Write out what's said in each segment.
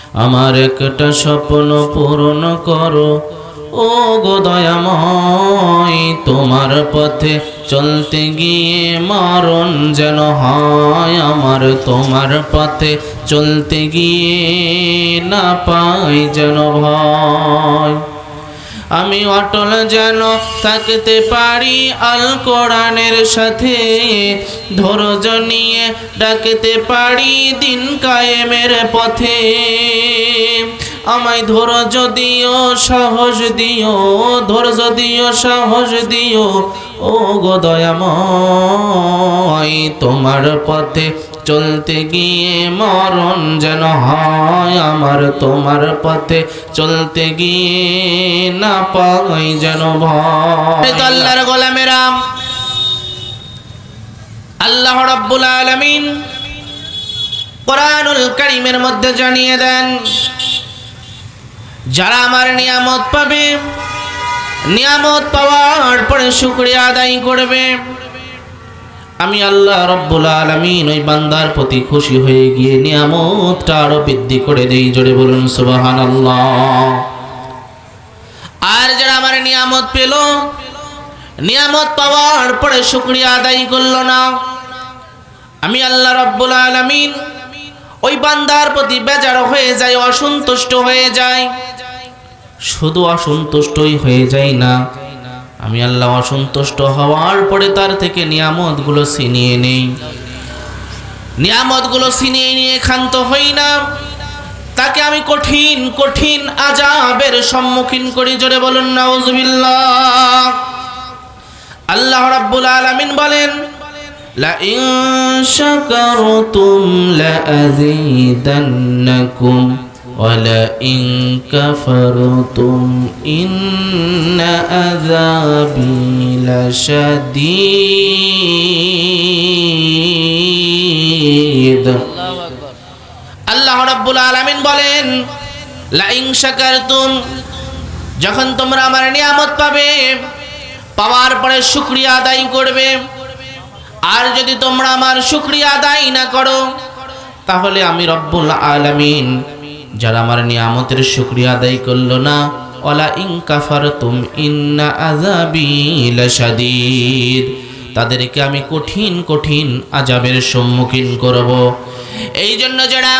আমার একটা স্বপ্ন পূরণ করো ও গো দয়াময়, তোমার পথে চলতে গিয়ে মরণ যেন হয় আমার, তোমার পথে চলতে গিয়ে না পাই যেন ভয়। আমি অটল যেন থাকতে পারি আল কোরআনের সাথে, ধৈর্য নিয়ে ডাকতে পারি দিন কায়েমের পথে। আমায় ধৈর্য দিও সাহস দিও, ধৈর্য দিও সাহস দিও ও গো দয়াময়, তোমার পথে চলতে গিয়ে মরণ যেন হয় আমার, তোমার পথে চলতে গিয়ে না পাই যেন ভয়। আল্লাহর গোলামেরা, আল্লাহ রাব্বুল আলামিন কোরআনুল কারীমের মধ্যে জানিয়ে দেন, যারা আমার নিয়ামত পাবে, নিয়ামত পাওয়ার পরে শুকরিয়া আদায় করবে, আমি আল্লাহ রাব্বুল আলামিন ওই বান্দার প্রতি খুশি হয়ে গিয়ে নিয়ামতটা আরো বৃদ্ধি করে দেই। জোরে বলুন সুবহানাল্লাহ। আর যারা আমার নিয়ামত পেল, নিয়ামত পাওয়ার পরে শুকরিয়া আদায় করলো না, আমি আল্লাহ রাব্বুল আলামিন ওই বান্দার প্রতি বেজার হয়ে যায়, অসন্তুষ্ট হয়ে যায়। শুধু অসন্তুষ্টই হয়ে যায় না, আমি আল্লাহ অসন্তুষ্ট হওয়ার পরে তার থেকে নিয়ামতগুলো ছিনিয়ে নেই, নিয়ামতগুলো ছিনিয়ে নিয়ে ক্ষান্ত হই না, তাকে আমি কঠিন কঠিন আযাবের সম্মুখীন করি। জোরে বলুন নাউযুবিল্লাহ। আল্লাহ রাব্বুল আলামিন বলেন, লা ইন শাকারতুম লা আযীদান্নাকুম ওয়ালা ইন কাফারতুম ইন্না আযাবি লাশাদীদ। আল্লাহ রাব্বুল আলামিন বলেন, লা ইন শাকারতুম, যখন তোমরা আমার নিয়ামত পাবে, পাওয়ার পরে শুকরিয়া আদায় করবে, আর যদি তোমরা আমার শুকরিয়া আদায় না করো, তাহলে আমি রব্বুল আলামিন যারা আমার নিয়ামতের শুকরিয়া আদায় করলো না, ওয়ালা ইন কাফারতুম ইন্না আযাবি লাশাদীদ, তাদেরকে আমি কঠিন কঠিন আযাবের সম্মুখীন করব। এই জন্য যারা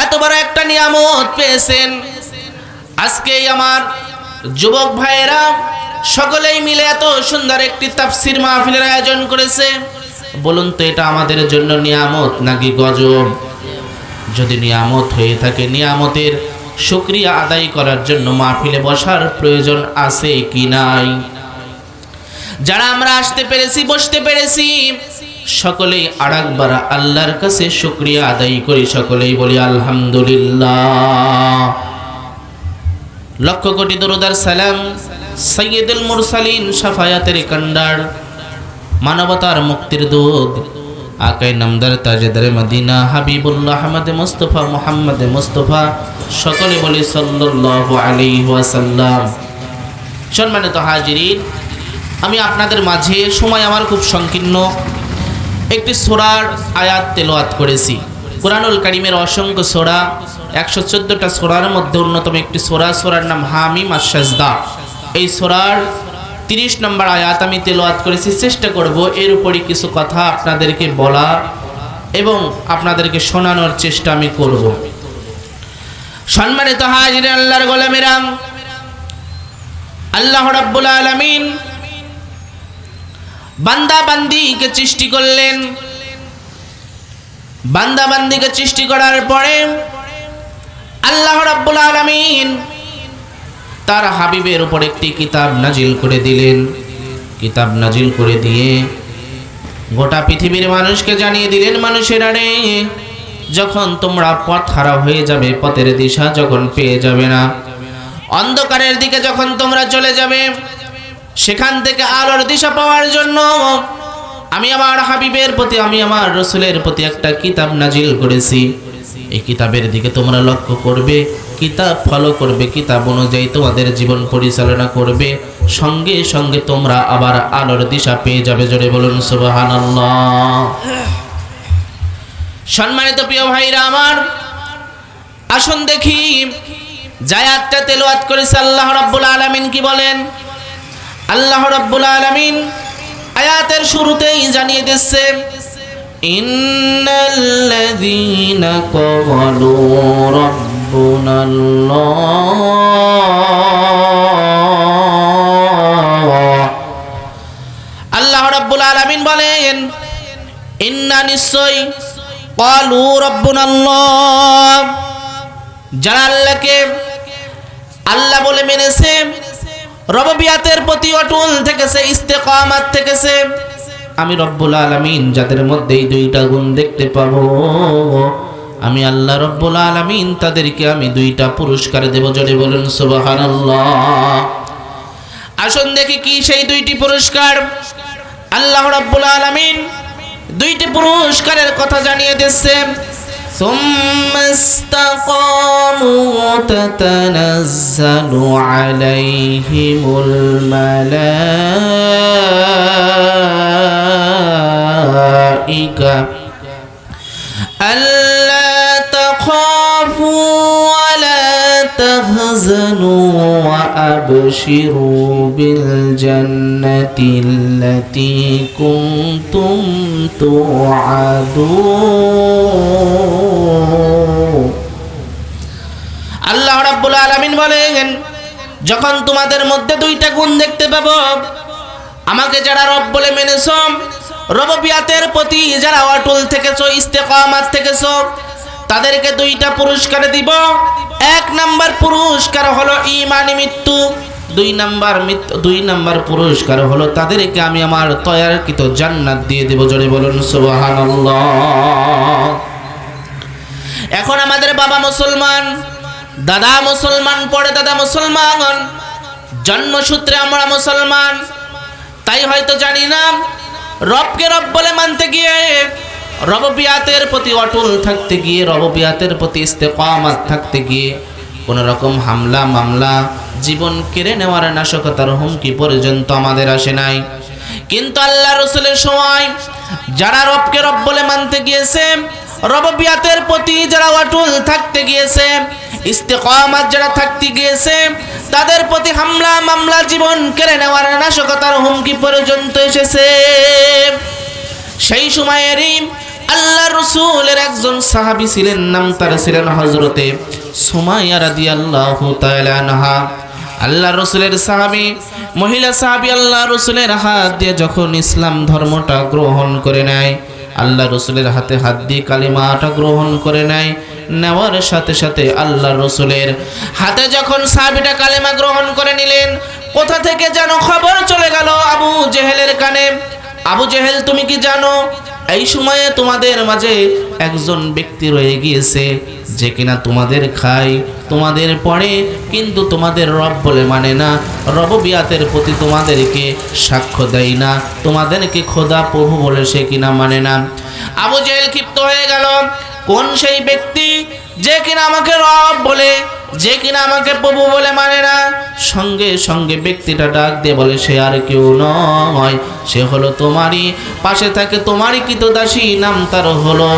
এত বড় একটা নিয়ামত পেয়েছেন, আজকে আমার যুবক ভাইয়েরা সকলেই মিলে এত সুন্দর একটি তাফসীর মাহফিলের আয়োজন করেছে, বলুন তো এটা আমাদের জন্য নিয়ামত নাকি গজব? যদি নিয়ামত হয়ে থাকে, নিয়ামতের শুকরিয়া আদায় করার জন্য মাহফিলে বসার প্রয়োজন আছে কি নাই? যারা আমরা আসতে পেরেছি, বসতে পেরেছি, সকলেই আরেকবার আল্লাহর কাছে শুকরিয়া আদায় করি, সকলেই বলি আলহামদুলিল্লাহ। লক্ষ কোটি দরুদ আর সালাম সাইয়্যিদুল মুরসালিন, শাফায়াতের কান্ডার, মানবতার মুক্তির দূত, আকায়ে নামদার তাজদার মদিনা, হাবিবুল্লাহ আহমদ মুস্তাফা মুহাম্মদ মুস্তাফা, সকলে বলি সাল্লাল্লাহু আলাইহি ওয়াসাল্লাম। সম্মানিত হাজিরিন, আমি আপনাদের মাঝে, সময় আমার খুব সংকীর্ণ, একটি সূরার আয়াত তেলাওয়াত করেছি। কুরআনুল কারীমের অসংখ্য সূরা, 114টা সূরার মধ্যে অন্যতম একটি সূরা, সূরার নাম হামিম আস-সাজদা। এই সূরার 30 নম্বর আয়াত আমি তেলাওয়াত করেছি। চেষ্টা করব এর উপরই কিছু কথা আপনাদেরকে বলা এবং আপনাদেরকে শোনানোর চেষ্টা আমি করব। সম্মানিত হাজির, আল্লাহর গোলামেরা, আল্লাহ রাব্বুল আলামিন বান্দা বান্দীকে সৃষ্টি করলেন। বান্দা বান্দীকে সৃষ্টি করার পরে আল্লাহ রাব্বুল আলামিন তার হাবিবের উপর একটি কিতাব নাজিল করে দিলেন। কিতাব নাজিল করে দিয়ে গোটা পৃথিবীর মানুষকে জানিয়ে দিলেন, মানুষেরা রে, যখন তোমরা পথ হারা হয়ে যাবে, পথের দিশা যখন পেয়ে যাবে না, অন্ধকারের দিকে যখন তোমরা চলে যাবে, সেখান থেকে আলোর দিশা পাওয়ার জন্য আমি আমার হাবিবের প্রতি, আমি আমার রাসূলের প্রতি একটা কিতাব নাজিল করেছি। এই কিতাবের দিকে তোমরা লক্ষ্য করবে, কিতাব ফলো করবে, কিতাব অনুযায়ী তোমাদের জীবন পরিচালনা করবে, সঙ্গে সঙ্গে তোমরা আবার আলোর দিশা পেয়ে যাবে। জোরে বলুন সুবহানাল্লাহ। সম্মানিত প্রিয় ভাইরা আমার, আসুন দেখি জায়াতটা তেলাওয়াত করেছে আল্লাহ রাব্বুল আলামিন কি বলেন। আল্লাহ রাব্বুল আলামিন আয়াতের শুরুতেই জানিয়ে দিচ্ছে, ইন্নাল্লাযীনা ক্বালু রাব্বুনাল্লাহ। আল্লাহ রাব্বুল আলামিন বলেন, ইন্না নিশ্চয় ক্বালু রাব্বুনাল্লাহ, যারা আল্লাহকে আল্লাহ বলে মেনেছে, রববিয়াতের প্রতি অটল থেকেছে, ইস্তেকামাত থেকেছে, আমি রব্বুল আলামিন যাদের মধ্যে এই দুইটা গুণ দেখতে পাবো, আমি আল্লাহ রব্বুল আলামিন তাদেরকে আমি দুইটা পুরস্কার দেব। জোরে বলুন সুবহানাল্লাহ। আসুন দেখি কি সেই দুইটি পুরস্কার। আল্লাহ রব্বুল আলামিন দুইটি পুরস্কারের কথা জানিয়ে দিচ্ছে। সুম্মা ইসতাকামু তাতানাজ্জালু আলাইহিমুল মালাইকা আল্লা তাখাফু ওয়া লা তাহজানু ওয়া আবশিরু বিল জান্নাতিল্লাতী কুনতুম তুআদুন। আল্লাহ রাব্বুল আলামিন বলেন, যখন তোমাদের মধ্যে দুইটা গুণ দেখতে পাবো, আমাকে যারা রব বলে মেনেছো, রববিয়াতের প্রতি যারা অটল থেকেছো, ইস্তেকামাত থেকেছো, তাদেরকে দুইটা পুরস্কার দিব। এক নাম্বার পুরস্কার হলো ঈমানি মৃত্যু, দুই নাম্বার পুরস্কার হলো তাদেরকে আমি আমার তৈয়ারকৃত জান্নাত দিয়ে দেব। জোরে বলুন সুবহানাল্লাহ। এখন আমাদের বাবা মুসলমান, দাদা মুসলমান, পরে দাদা মুসলমান, জন্মসূত্রে আমরা মুসলমান, তাই হয়তো জানি না রবকে রব বলে মানতে গিয়ে, রববিয়াতের প্রতি অটল থাকতে গিয়ে, রববিয়াতের প্রতি ইস্তেকামাত থাকতে গিয়ে কোন রকম হামলা মামলা, জীবন কেড়ে নেওয়ার নাশকতার হুমকি পর্যন্ত আমাদের আসে নাই। কিন্তু আল্লাহ রাসূলের সময় যারা রবকে রব বলে মানতে গিয়েছে, রববিয়াতের প্রতি যারা অটল থাকতে গিয়েছে, ইস্তেকামাত যারা থাকতে গিয়েছে, তাদের প্রতি হামলা মামলা, জীবন কেড়ে নেওয়ার নাশকতার হুমকি পর্যন্ত এসেছে। সেই সময়েরই আল্লাহ রাসূলের একজন সাহাবী ছিলেন, নাম তার ছিলেন হযরতে সুমাইয়া রাদিয়াল্লাহু তাআলা আনহা। আল্লাহ রাসূলের সাহাবী, মহিলা সাহাবী, আল্লাহ রাসূলের হাত দিয়ে যখন ইসলাম ধর্মটা গ্রহণ করে নেয়, আল্লাহ রাসূলের হাতে হাত দিয়ে কালিমাটা গ্রহণ করে নেয়, নেওয়ার সাথে সাথে আল্লাহ রাসূলের হাতে যখন সাহাবীটা কালিমা গ্রহণ করে নিলেন, কোথা থেকে যেন খবর চলে গেল আবু জেহেলের কানে। আবু জেহেল, তুমি কি জানো এই সময়ে তোমাদের মাঝে একজন ব্যক্তি রয়ে গিয়েছে যে কিনা তোমাদের খায়, তোমাদের পড়ে, কিন্তু তোমাদের রব বলে মানে না, রববিয়াতের প্রতি তোমাদেরকে সাক্ষ্য দেয় না, তোমাদেরকে খোদা প্রভু বলে সে কিনা মানে না। আবু জেহেল ক্ষিপ্ত হয়ে গেল, কোন সেই ব্যক্তি যে কিনা আমাকে রব বলে, যে কিনা আমাকে প্রভু বলে মানে না? সঙ্গে সঙ্গে ব্যক্তিটা ডাক দিয়ে বলে, সে আর কেউ নয়, সে হলো তোমারই পাশে থাকে তোমারই কৃতদাসী, নাম তার হলো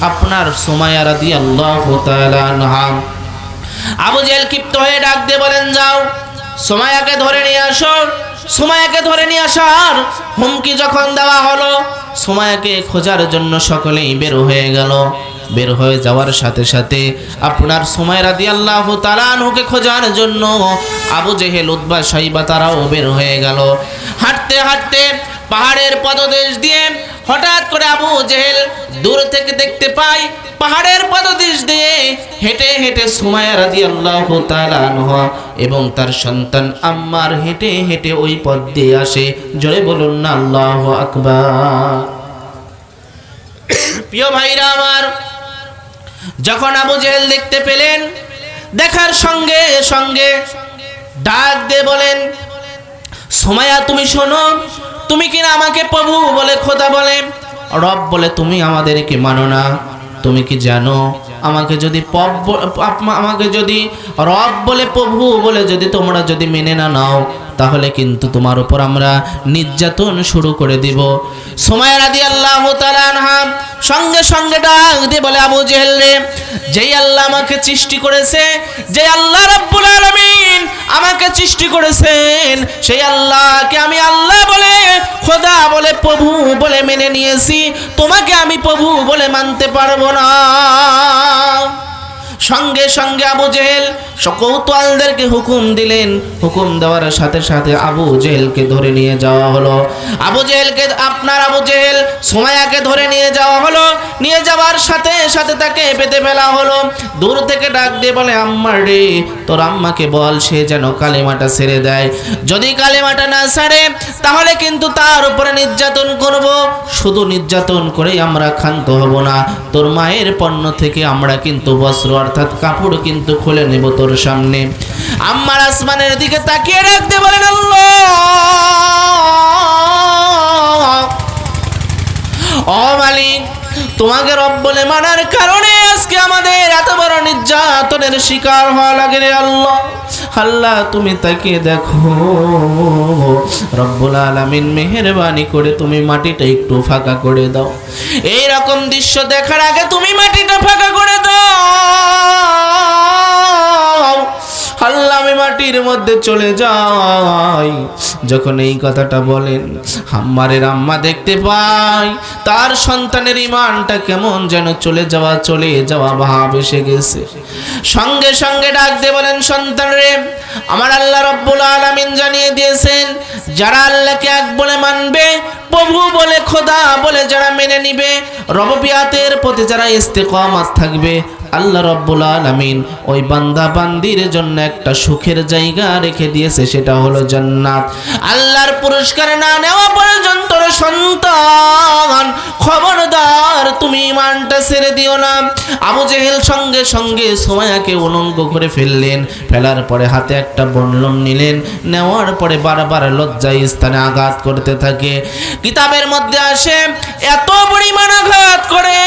আপনার সুমাইয়া রাদিয়াল্লাহু তাআলা আনহা। আবু জেহেল ক্ষিপ্ত হয়ে ডাক দিয়ে বলেন, যাও সুমাইয়াকে ধরে নিয়ে আসো। সুমাইয়াকে ধরে নিয়ে আসার হুমকি যখন দেওয়া হলো, সুমাইয়াকে খোঁজার জন্য সকলেই বের হয়ে গেল। বের হয়ে যাওয়ার সাথে সাথে আপনার সুমাইয়া রাদিয়াল্লাহু তাআলা আনহুকে খোঁজার জন্য আবু জেহেল, উতবা, শাইবা তারাও বের হয়ে গেল। হাঁটতে হাঁটতে পাহাড়ের পদদেশ দিয়ে হঠাৎ করে আবু জেহেল দূর থেকে দেখতে পায়, পাহাড়ের পদদেশ দিয়ে হেঁটে হেঁটে সুমাইয়া রাদিয়াল্লাহু তাআলা আনহা এবং তার সন্তান আম্মার হেঁটে হেঁটে ওই পথ দিয়ে আসে। জোরে বলুন না আল্লাহু আকবার। প্রিয় ভাইরা আমার, যখন আবু জেহেল দেখতে পেলেন, দেখার সঙ্গে সঙ্গে ডাক দিয়ে বলেন, সুমাইয়া তুমি শোনো, তুমি কিনা আমাকে প্রভু বলে, খোদা বলে, রব বলে তুমি আমাদেরকে মানো না। তুমি কি জানো আমাকে যদি রব বলে, প্রভু বলে যদি তোমরা যদি মেনে না নাও, তাহলে কিন্তু তোমার উপর আমরা নির্যাতন শুরু করে দিব। সুমাইয়া রাদিয়াল্লাহু তাআলা আনহা সঙ্গে সঙ্গে ডাক দিয়ে বলে, আবু জেহেল রে, যেই আল্লাহ আমাকে সৃষ্টি করেছে, যে আল্লাহ রাব্বুল আলামিন আমাকে সৃষ্টি করেছেন, সেই আল্লাহকে আমি আল্লাহ বলে, খোদা বলে, প্রভু বলে মেনে নিয়েছি, তোমাকে আমি প্রভু বলে মানতে পারবো না। সঙ্গে সঙ্গে আবু জেহেল কৌতূহলদেরকে হুকুম দিলেন। হুকুম দেওয়ার সাথে সাথে আবু জেহেলকে ধরে নিয়ে যাওয়া হলো। আবু জেহেল সুমাইয়াকে ধরে নিয়ে যাওয়া হলো। নিয়ে যাওয়ার সাথে সাথে তাকে পেতে ফেলা হলো। দূর থেকে ডাক দিয়ে বলে, আম্মা রে, তোর আম্মাকে বল সে যেন কালেমাটা ছেড়ে দেয়। যদি কালেমাটা না ছাড়ে তাহলে কিন্তু তার উপরে নির্যাতন করব। শুধু নির্যাতন করেই আমরা ক্ষান্ত হব না, তোর মায়ের পণ্য থেকে আমরা কিন্তু বস্ত্র অর্থাৎ কাপড় কিন্তু খুলে নেব তোর সামনে। আম্মার আসমানের দিকে তাকিয়ে রাখতে বলেন, আল্লাহ, ও মালিক, তোমাকে রব বলে মানার কারণে আজকে আমাদের এত বড় নির্যাতনের শিকার হওয়া লাগে রে আল্লাহ। আল্লাহ তুমি তাকিয়ে দেখো, রব্বুল আলামিন মেহেরবানি করে তুমি মাটিটা একটু ফাঁকা করে দাও। এই রকম দৃশ্য দেখার আগে তুমি মাটিটা ফাঁকা করে দাও। আল্লাহ আমি মাটির মধ্যে চলে যাই। যখন এই কথাটা বলেন, আম্মারের আম্মা দেখতে পাই তার সন্তানের ঈমানটা কেমন যেন চলে যাওয়া ভাব এসে গেছে। সঙ্গে সঙ্গে ডাক দিয়ে বলেন, সন্তান রে, আমার আল্লাহ রব্বুল আলামিন জানিয়ে দিয়েছেন, যারা আল্লাহকে এক বলে মানবে, প্রভু বলে, খোদা বলে যারা মেনে নিবে, রববিয়াতের প্রতি যারা ইস্তেকামাত থাকবে, আল্লাহ রব্বুল আলামিন ওই বান্দা বান্দির জন্য একটা সুখের জায়গা রেখে দিয়েছে, সেটা হলো জান্নাত। আল্লাহর পুরস্কার না নেওয়া পর্যন্ত সন্তান খবরদার তুমি ঈমানটা ছেড়ে দিও না। আবু জেহেল সঙ্গে সঙ্গে সুমাইয়াকে উলঙ্গ করে ফেললেন। ফেলার পরে হাতে একটা বল্লম নিলেন। নেওয়ার পরে বারবার লজ্জায় স্থানে আঘাত করতে থাকে। কিতাবের মধ্যে আসে, এত পরিমাণ আঘাত করে,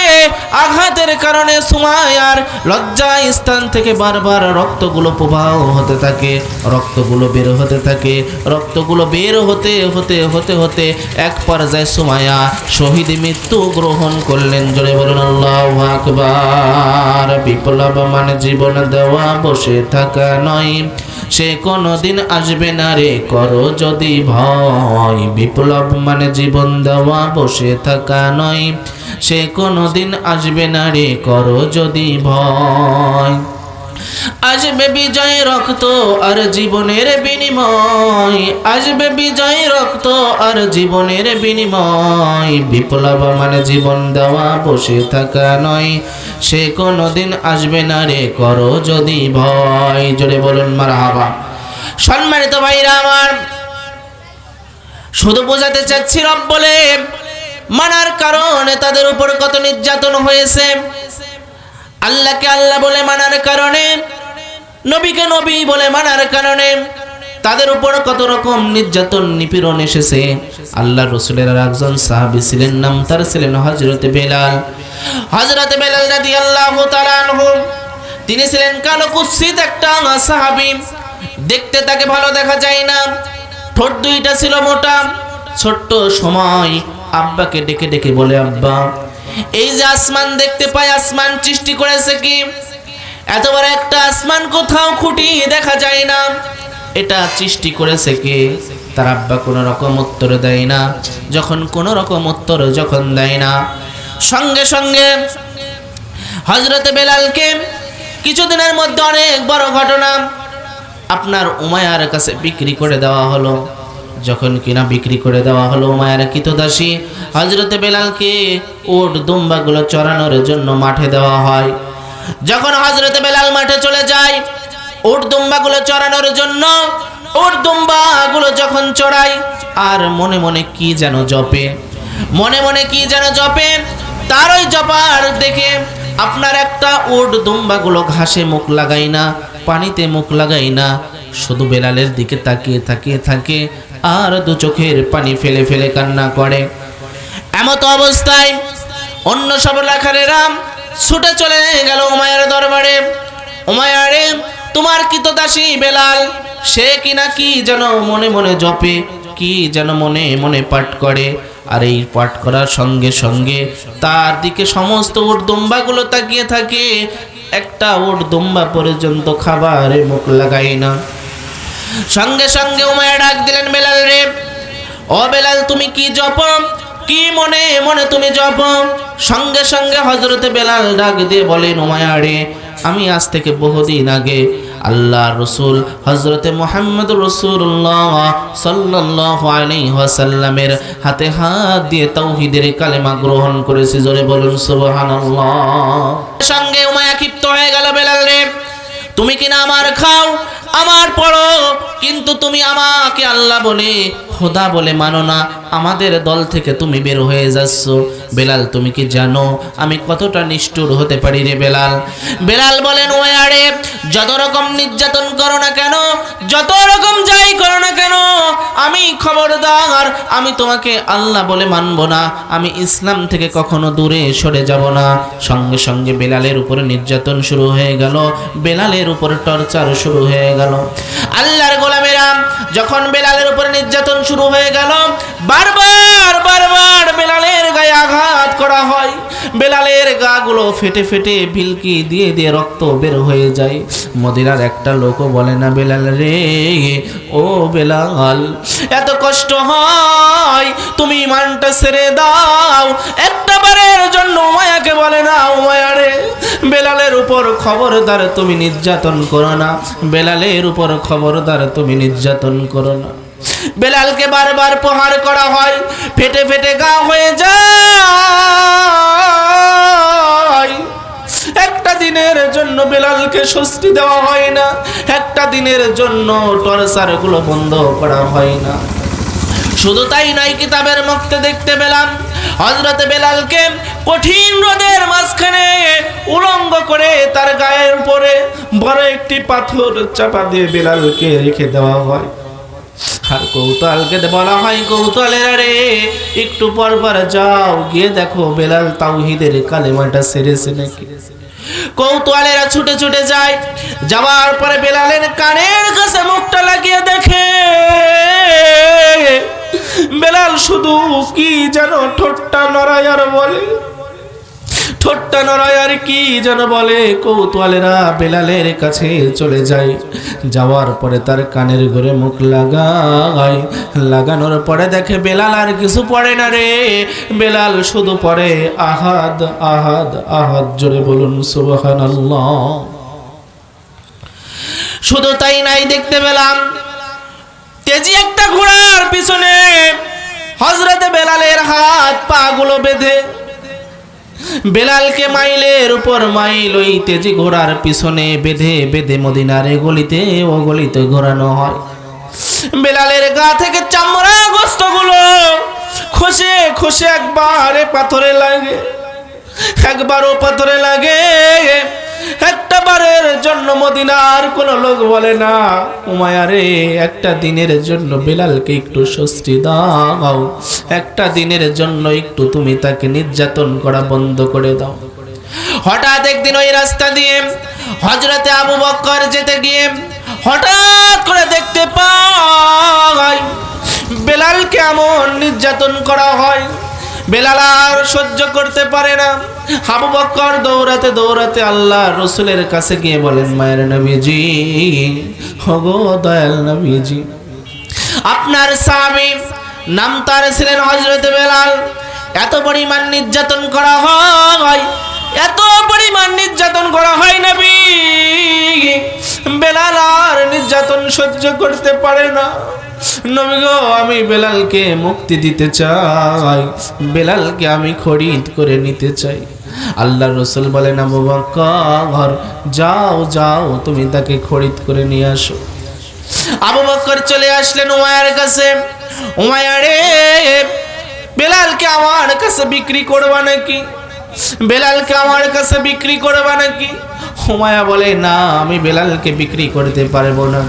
আঘাতের কারণে সুমাইয়া লজ্জা স্থান থেকে বারবার রক্তগুলো প্রবাহ হতে থাকে, রক্তগুলো বের হতে থাকে। রক্তগুলো বের হতে হতে হতে হতে এক পর্যায়ে সুমাইয়া শহীদ মৃত্যু গ্রহণ করলেন। জোরে বলুন আল্লাহু আকবার। বিপ্লব মানে জীবন দেওয়া, বসে থাকা নয়, সে কোনদিন আসবে না রে করো যদি ভয়। বিপ্লব মানে জীবন দেওয়া, বসে থাকা নয়, সে কোনদিন আসবে না রে করো যদি ভয়। আসবে বিজয় রক্ত আর জীবনের বিনিময়, আসবে বিজয় রক্ত আর জীবনের বিনিময়। বিপ্লব মানে জীবন দেওয়া, বসে থাকা নয়, সে কোনদিন আসবে না রে করো যদি ভয়। জোরে বলুন মারহাবা। সম্মানিত ভাইরা আমার, শুধু বোঝাতে চাচ্ছি রব বলে মানার কারণে তাদের উপর কত নির্যাতন হয়েছে। আল্লাহকে আল্লাহ বলে মানার কারণে, নবীকে নবী বলে মানার কারণে তাদের উপর কত রকম নির্যাতন নিপীড়ন এসেছে। আল্লাহ রাসূলের একজন সাহাবী ছিলেন, নাম তার ছিলেন হযরতে বেলাল। হযরতে বেলাল রাদিয়াল্লাহু তাআলা আনহু, তিনি ছিলেন কালো কুৎসিত একটা সাহাবী। দেখতে তাকে ভালো দেখা যায় না, ঠোঁট দুইটা ছিল মোটা। ছোট্ট সময় আব্বাকে ডেকে ডেকে বলে, আব্বা, এই যে আসমান দেখতে পাই, আসমান সৃষ্টি করেছে কি? এত বড় একটা আসমান কোথাও খুঁটি দেখা যায় না, এটা সৃষ্টি করেছে কে? তার আব্বা কোনো রকম উত্তর দেয় না। যখন কোনো রকম উত্তর যখন দেয় না, সঙ্গে সঙ্গে হযরতে বেলালকে কিছুদিনের মধ্যে অনেক বড় ঘটনা, আপনার উমাইয়ার কাছে বিক্রি করে দেওয়া হলো। যখন কিনা বিক্রি করে দেওয়া হলো, উমাইয়ার কৃতদাসী হযরতে বেলালকে উট দুম্বাগুলো চড়ানোর জন্য মাঠে দেওয়া হয়। যখন হযরতে বেলাল মাঠে চলে যায় উট দুম্বাগুলো চড়ানোর জন্য, উট দুম্বাগুলো যখন চড়ায় আর মনে মনে কি যেন জপে, মনে মনে কি যেন জপে, তার ওই জপার দেখে আপনার একটা উট দুম্বাগুলো ঘাসে মুখ লাগাই না, পানিতে মুখ লাগাই না, শুধু বেলালের দিকে তাকিয়ে তাকিয়ে থাকে আর দু চোখের পানি ফেলে ফেলে কান্না করে। এমত অবস্থায় অন্য সব লাখারেরা ছুটে চলে গেল উমাইয়ার দরবারে। উমাইয়ারে, তোমার কৃতদাসী বেলাল সে কিনা কি যেন মনে মনে জপে, কি যেন মনে মনে পাঠ করে। আর এই পাঠ করার সঙ্গে সঙ্গে তার দিকে সমস্ত উট দুম্বাগুলো তাকিয়ে থাকে, একটা উট দুম্বা পর্যন্ত খাবারে মুখ লাগায় না। সঙ্গে সঙ্গে উমাইয়া ডাক দিলেন, বেলাল রে, ও বেলাল তুমি কি জপ, কি মনে মনে তুমি জপ? সঙ্গে সঙ্গে হযরতে বেলাল ডাক দিয়ে বলেন, উমাইয়া রে, আমি আজ থেকে বহুদিন আগে আল্লাহর রাসূল হযরতে মুহাম্মদ রাসূলুল্লাহ সাল্লাল্লাহু আলাইহি ওয়াসাল্লামের হাতে হাত দিয়ে তাওহীদের কালেমা গ্রহণ করেছি। জোরে বলুন সুবহানাল্লাহ। সঙ্গে উমাইয়া ক্ষিপ্ত হয়ে গেল, বেলাল রে, তুমি কিনা আমার খাও, আমার পড়ো, কিন্তু তুমি আমাকে আল্লাহ বলে খোদা বলে মানো না, আমাদের দল থেকে তুমি বের হয়ে যাচ্ছ। বেলাল তুমি কি জানো আমি কতটা নিষ্ঠুর হতে পারি রে বেলাল? বেলাল বলেন, উমাইয়া রে, যত রকম নির্যাতন করো না কেন, যত রকম যাই করো না কেন, আমি খবরদার আমি তোমাকে আল্লাহ বলে মানব না, আমি ইসলাম থেকে কখনো দূরে সরে যাব না। সঙ্গে সঙ্গে বেলালের উপরে নির্যাতন শুরু হয়ে গেল, বেলালের উপরে টর্চার শুরু হয়ে গেল। আল্লাহর গোলামেরা, যখন বেলালের উপরে নির্যাতন শুরু হয়ে গেল, বারবার বারবার বেলালের গায়ে আঘাত করা হয়, বেলালের গাগুলো ফেটে ফেটে ভিলকি দিয়ে দিয়ে রক্ত বের হয়ে যায়। মদিনার একটা লোকও বলে না, বেলাল রে, ও বেলাল, এত কষ্ট হয়, তুমি ইমানটা ছেড়ে দাও। একটা বারের জন্য উমাইয়াকে বলে না, উমাইয়া রে, বেলালের উপর খবরদার তুমি নির্যাতন করো না, বেলালের উপর খবরদার তুমি নির্যাতন করো না। বেলালকে বারবার প্রহার করা হয়, ফেটে ফেটে গা হয়ে যায়। একটা দিনের জন্য বেলালকে স্বস্তি দেওয়া হয় না, একটা দিনের জন্য টর্চার গুলো বন্ধ করা হয় না। শুধু তাই নয়, কিতাবের মধ্যে দেখতে পেলাম হযরতে বেলালকে কঠিন রোদের মাঝখানে উলঙ্গ করে তার গায়ের উপরে বড় একটি পাথর চাপা দিয়ে বেলালকে রেখে দেওয়া হয়। আর কৌতূহলকে বলা হয়, কৌতূহলেরা রে, একটু পর পর যাও, গিয়ে দেখো বেলাল তাওহীদের কালেমাটা ছেড়েছে নাকি। কৌতূহলেরা ছুটে ছুটে যায়, যাওয়ার পরে বেলালের কানের কাছে মুখটা লাগিয়ে দেখে বেলাল শুধু কি যেন ঠোঁটটা নড়ায় আর বলে, ঠোঁটটা নড়ায় আর কি যেন বলে। কৌতূহলেরা বেলালের কাছে চলে যায়, যাওয়ার পরে তার কানের ঘরে মুখ লাগায়, লাগানোর পরে দেখে বেলাল আর কিছু পড়ে না রে, বেলাল শুধু পড়ে আহাদ আহাদ আহাদ। জোরে বলুন সুবহানাল্লাহ। শুধু তাই নাই, দেখতে পেলাম তেজি একটা ঘোড়ার পিছনে হযরতে বেলালের হাত পা গুলো বেঁধে বেলালকে মাইলের উপর মাইল ওই তেজি ঘোড়ার পিছনে বেঁধে বেঁধে মদিনার গলিতে ও গলিতে ঘোরানো হয়। বেলালের গা থেকে চামড়া গোস্তগুলো খসে খসে একবারে পাথরে লাগে, একবারও পাথরে লাগে। একটা বারের জন্য মদিনার কোনো লোক বলে না, উমাইয়া রে, একটা দিনের জন্য বেলালকে একটু স্বস্তি দাও, একটা দিনের জন্য একটু তুমি তাকে নির্যাতন করা বন্ধ করে দাও। হঠাৎ একদিন ওই রাস্তা দিয়ে হযরতে আবু বকর যেতে গিয়ে হঠাৎ করে দেখতে পায় বেলালকে এমন নির্যাতন করা হয়, বেলাল আর সহ্য করতে পারে না। আবু বকর দৌড়াতে দৌড়াতে আল্লাহর রাসূলের কাছে গিয়ে বলেন, মায়ের নবীজি, ওগো দয়াল নবীজি, আপনার সাহাবী নাম তার ছিলেন হযরতে বেলাল, এত পরিমাণ নির্যাতন করা হয়, এত পরিমাণ নির্যাতন করা হয় নবী, বেলাল আর নির্যাতন সহ্য করতে পারে না। নবী গো, আমি বেলালকে মুক্তি দিতে চাই, বেলালকে আমি খরিদ করে নিতে চাই। আল্লাহর রাসূল বলেন, আবু বকর যাও যাও, তুমি তাকে খরিদ করে নিয়ে আসো। আবু বকর চলে আসলেন উমাইয়ার কাছে। উমাইয়া রে, বেলালকে আমার কাছে বিক্রি করবা নাকি? বেলালকে আমার কাছে বিক্রি করবা নাকি? উমাইয়া বলে, না, আমি বেলালকে বিক্রি করতে পারবো না।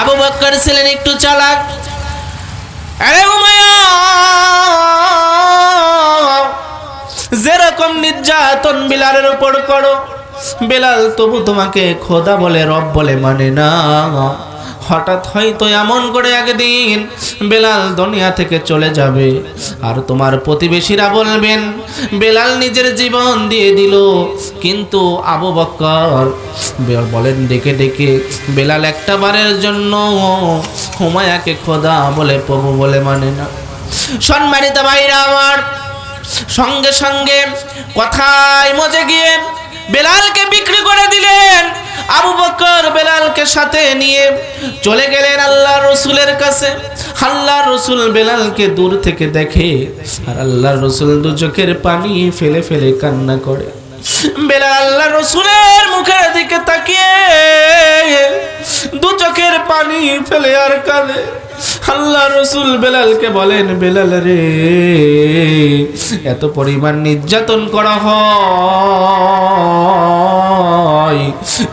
আবু বকর ছিলেন একটু চালাক। আরে উমাইয়া, যেরকম নির্যাতন বিলালের উপর করো, বেলাল তবু তোমাকে খোদা বলে, রব বলে মানে না। হঠাৎ হয়তো এমন করে একদিন বেলাল দুনিয়া থেকে চলে যাবে, আর তোমার প্রতিবেশীরা বলবেন বেলাল নিজের জীবন দিয়ে দিল। কিন্তু আবু বকর বলেন ডেকে ডেকে, বেলাল একটা বারের জন্য হুমায়াকে খোদা বলে, প্রভু বলে মানে না। সম্মানিত ভাইরা আমার, সঙ্গে সঙ্গে কথায় মজে গিয়ে বেলালকে বিক্রি করে দিলেন। আবু বকর বেলালকে সাথে নিয়ে চলে গেলেন আল্লাহর রাসূলের কাছে। আল্লাহর রাসূল বেলালকে দূর থেকে দেখে, আর আল্লাহর রাসূল দু চোখের পানি ফেলে ফেলে কান্না করে। বেলাল আল্লাহর রাসূলের মুখের দিকে তাকিয়ে দু চোখের পানি ফেলে আর কাঁদে। আল্লাহ রাসূল বেলালকে বলেন, বেলাল রে, এত পরিমাণ নির্যাতন করা হয়,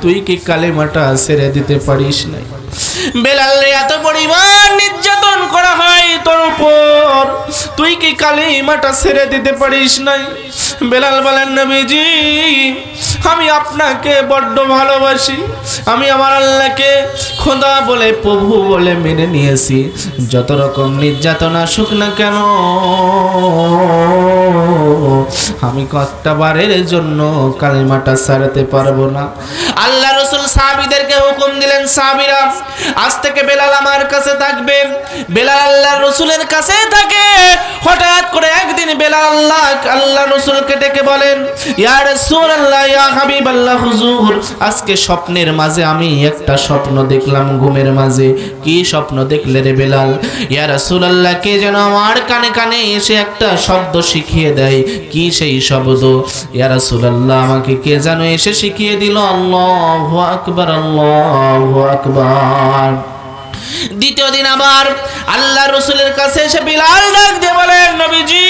তুই কি কালেমাটা ছেড়ে দিতে পারিস না? বেলাল রে, এত পরিমাণ নির্যাতন করা হয় তোর উপর, তুই কি কালেমাটা ছেড়ে দিতে পারিস নাই? বেলাল বলেন, নবীজি, আমি আপনাকে বড্ড ভালোবাসি, আমি আমার আল্লাহকে খোদা বলে, প্রভু বলে মেনে নিয়েছি। যত রকম নির্যাতন আসুক না কেন, আমি কয়েকটা বারের জন্য কালেমাটা ছাড়তে পারবো না। আল্লাহ রাসূল সাহাবীদেরকে হুকুম দিলেন, সাহাবীরা আজ থেকে বেলাল আমার কাছে থাকবে। বেলাল আল্লাহর রাসূলের কাছে থাকে। হঠাৎ করে একদিন বেলাল আল্লাহ রাসূলকে ডেকে বলেন, ইয়া রাসূলুল্লাহ, ইয়া হাবিবাল্লাহ, হুজুর, আজকে স্বপ্নের মাঝে আমি একটা স্বপ্ন দেখলাম, ঘুমের মাঝে। কি স্বপ্ন দেখলে রে বেলাল? ইয়া রাসূলুল্লাহ, কে যেন আমার কানে কানে এসে একটা শব্দ শিখিয়ে দেয়। কি সেই শব্দ? ইয়া রাসূলুল্লাহ, আমাকে কে যেন এসে শিখিয়ে দিল, আল্লাহু আকবার, আল্লাহু আকবার। দ্বিতীয় দিন আবার আল্লাহ রাসূলের কাছে এসে বেলাল ডাক দিয়ে বলেন, নবীজি,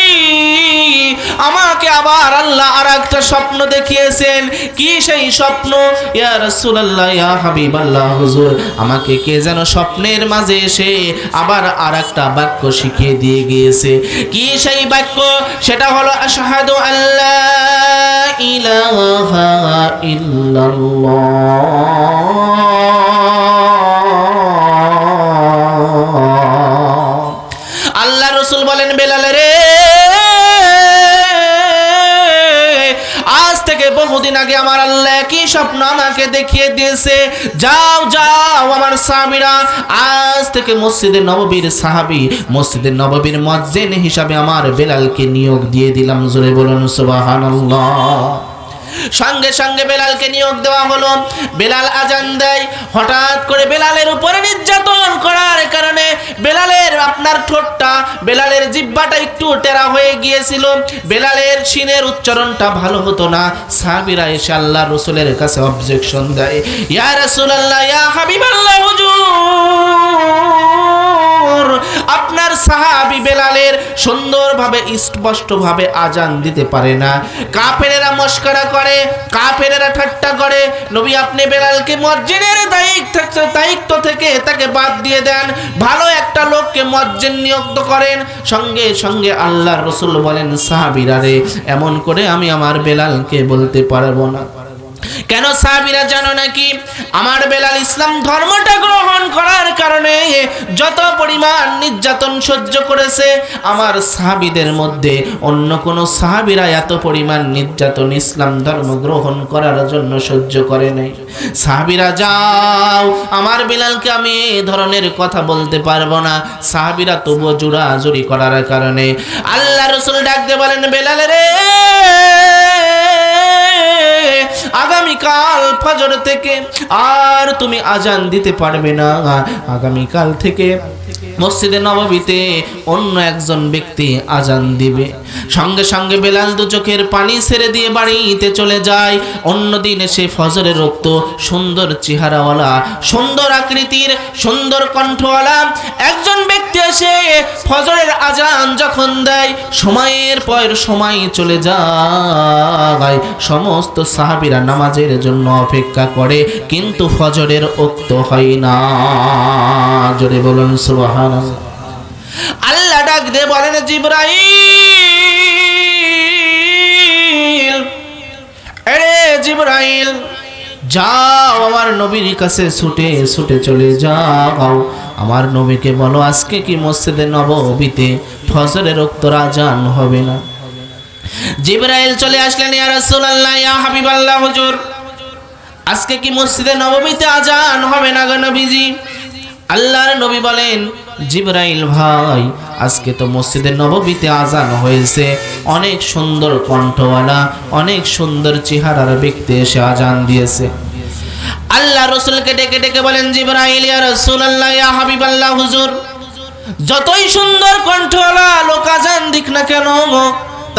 আমাকে আবার আল্লাহ আরেকটা স্বপ্ন দেখিয়েছেন। কি সেই স্বপ্ন? ইয়া রাসূলুল্লাহ, ইয়া হাবিবাল্লাহ, হুজুর, আমাকে কে যেন স্বপ্নের মাঝে এসে আবার আরেকটা বাক্য শিখিয়ে দিয়ে গিয়েছে। কি সেই বাক্য? সেটা হলো আশহাদু আল্লা ইলাহা ইল্লাল্লাহ। আল্লাহ রাসূল বলেন, বেলাল রে, আজ থেকে বহুদিন আগে আমার আল্লাহ কি স্বপ্ন আমাকে দেখিয়ে দিয়েছে। যাও যাও আমার সাহাবীরা, আজ থেকে মসজিদে নববীর সাহাবী, মসজিদে নববীর মুয়াজ্জিন হিসাবে আমার বেলালকে নিয়োগ দিয়ে দিলাম। জোরে বলুন সুবহানাল্লাহ। সঙ্গে সঙ্গে বেলালকে নিয়োগ দেওয়া হলো। বেলাল আজান দেয়। হঠাৎ করে বেলালের উপরে নির্যাতন করার কারণে বেলালের আপনার ঠোঁটটা, বেলালের জিহ্বাটা একটু টেরা হয়ে গিয়েছিল। বেলালের সিনের উচ্চারণটা ভালো হতো না। সাহাবীরা এসে আল্লাহর রাসূলের কাছে অবজেকশন দেয়, ইয়া রাসূলুল্লাহ, ইয়া হাবিবাল্লাহ, হুজুর, আপনার সাহাবী বেলালের সুন্দরভাবে স্পষ্টভাবে আজান দিতে পারে না। কাফেরেরা মস্করা করে, কাফেরেরা ঠাট্টা করে। নবী, আপনি বেলালকে মুয়াজ্জিনের দায়িত্ব থেকে তাকে বাদ দিয়ে দেন, ভালো একটা লোককে মুয়াজ্জিন নিয়োগ করেন। সঙ্গে সঙ্গে আল্লাহর রাসূল বলেন, সাহাবীরা রে, এমন করে আমি আমার বেলালকে বলতে পারবো না। কেন সাহাবীরা জানো নাকি? আমার বেলাল ইসলাম ধর্মটা গ্রহণ করার কারণে যত পরিমাণ নির্যাতন সহ্য করেছে, আমার সাহাবীদের মধ্যে অন্য কোন সাহাবীরা এত পরিমাণ নির্যাতন ইসলাম ধর্ম গ্রহণ করার জন্য সহ্য করে নাই। সাহাবীরা, যাও, আমার বেলালকে আমি এই ধরনের কথা বলতে পারবো না। সাহাবীরা তবুও জোরাজুরি করার কারণে আল্লাহ রাসূল ডাক দিয়ে বলেন, বেলাল রে, আগামীকাল ফজর থেকে আর তুমি আজান দিতে পারবে না। আগামীকাল থেকে মসজিদে নববীতে অন্য একজন ব্যক্তি আজান দিবে। সঙ্গে সঙ্গে বেলাল দু চোখের পানি ছেড়ে দিয়ে বাড়িতে চলে যায়। অন্যদিন এসে ফজরের রক্ত, সুন্দর চেহারাওয়ালা, সুন্দর আকৃতির, সুন্দর কণ্ঠওয়ালা একজন ব্যক্তি এসে ফজরের আজান যখন দেয়, সময়ের পর সময় চলে যায়। সমস্ত সাহাবীরা নামাজের জন্য অপেক্ষা করে, কিন্তু ফজরের ওক্ত হয় না। জোরে বলুন সুবহানাল্লাহ। আল্লাহ ডাক দিয়ে বলেন, জিবরাইল, আরে জিবরাইল যাও আমার নবীর কাছে ছুটে ছুটে চলে যাও, আমার নবীকে বলো আজকে কি মসজিদে নববীতে ফজরের ওয়াক্ত আযান হবে না? জিবরাইল চলে আসলেন, ইয়া রাসূলুল্লাহ, ইয়া হাবিবাল্লাহ, হুজুর আজকে কি মসজিদে নববীতে আযান হবে না গো নবীজি? আল্লাহর নবী বলেন, জিবরাইল ভাই, আজকে তো মসজিদে নববীতে আযান হয়েছে, অনেক সুন্দর কণ্ঠওয়ালা অনেক সুন্দর চেহারার ব্যক্তি এসে আযান দিয়েছে। আল্লাহ রাসূলকে ডেকে ডেকে বলেন, জিবরাইল, ইয়া রাসূলুল্লাহ, ইয়া হাবিবাল্লাহ, হুজুর যতই সুন্দর কণ্ঠওয়ালা লোক আযান দিক না কেন,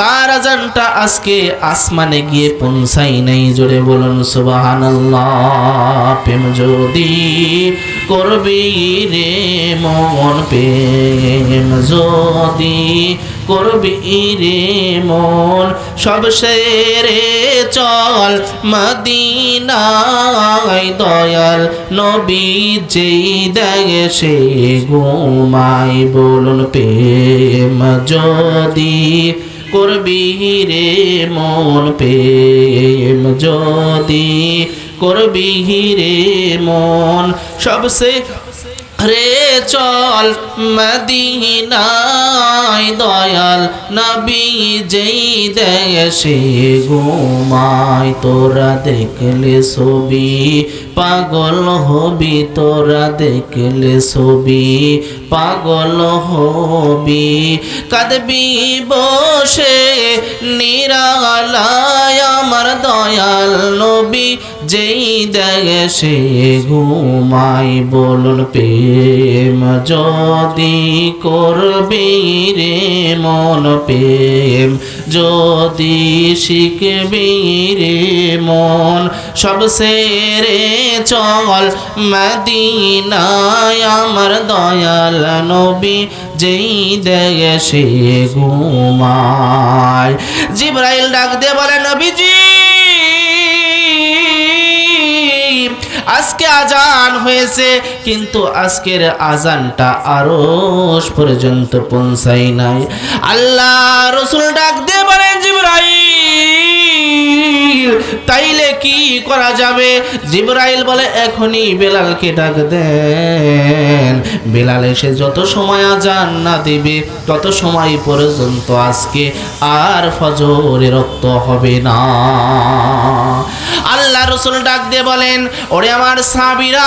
তার আযানটা আজকে আসমানে গিয়ে পৌঁছাই নাই। জোরে বলুন সুবহানাল্লাহ। প্রেম যদি করবি রে মন, প্রেম যদি করবি রে মন, সব সেরে চল মদিনায়, দয়াল নবী যেই দেশে ঘুমায়। বলুন প্রেম যদি করবি রে মন, প্রেম যদি করবি রে মন, সবসে রে চল মদিনায়, দয়াল নবী যেই দেশে ঘুমায়। তোরা দেখলে ছবি পাগল হবি, তোরা দেখলে ছবি পাগল হবি, কাঁদবি বসে নিরালায়, আমার দয়াল নবী যেই দেশে ঘুমায়। বলুন প্রেম যদি করবি রে মন, প্রেম যদি শিখবি রে মন, সব সেরে চল মদিনায়, আমার দয়াল নবী যেই দেশে ঘুমায়। জিবরাইল ডাক দিয়ে বলে, নবীজি আজকে আযান হয়েছে, কিন্তু আজকের আযানটা আরশ পর্যন্ত পৌঁছাই নাই। আল্লাহ রাসূল ডাক দিয়ে বলেন, জিবরাইল তাইলে কি করা যাবে? জিবরাইল বলে, এখনই বেলালকে ডাক দেন, বেলাল এসে যত সময় আযান না দিবে তত সময় পর্যন্ত আজকে আর ফজরের রক্ত হবে না। আল্লাহ রাসূল ডাক দিয়ে বলেন, ওরে আমার সাহাবীরা,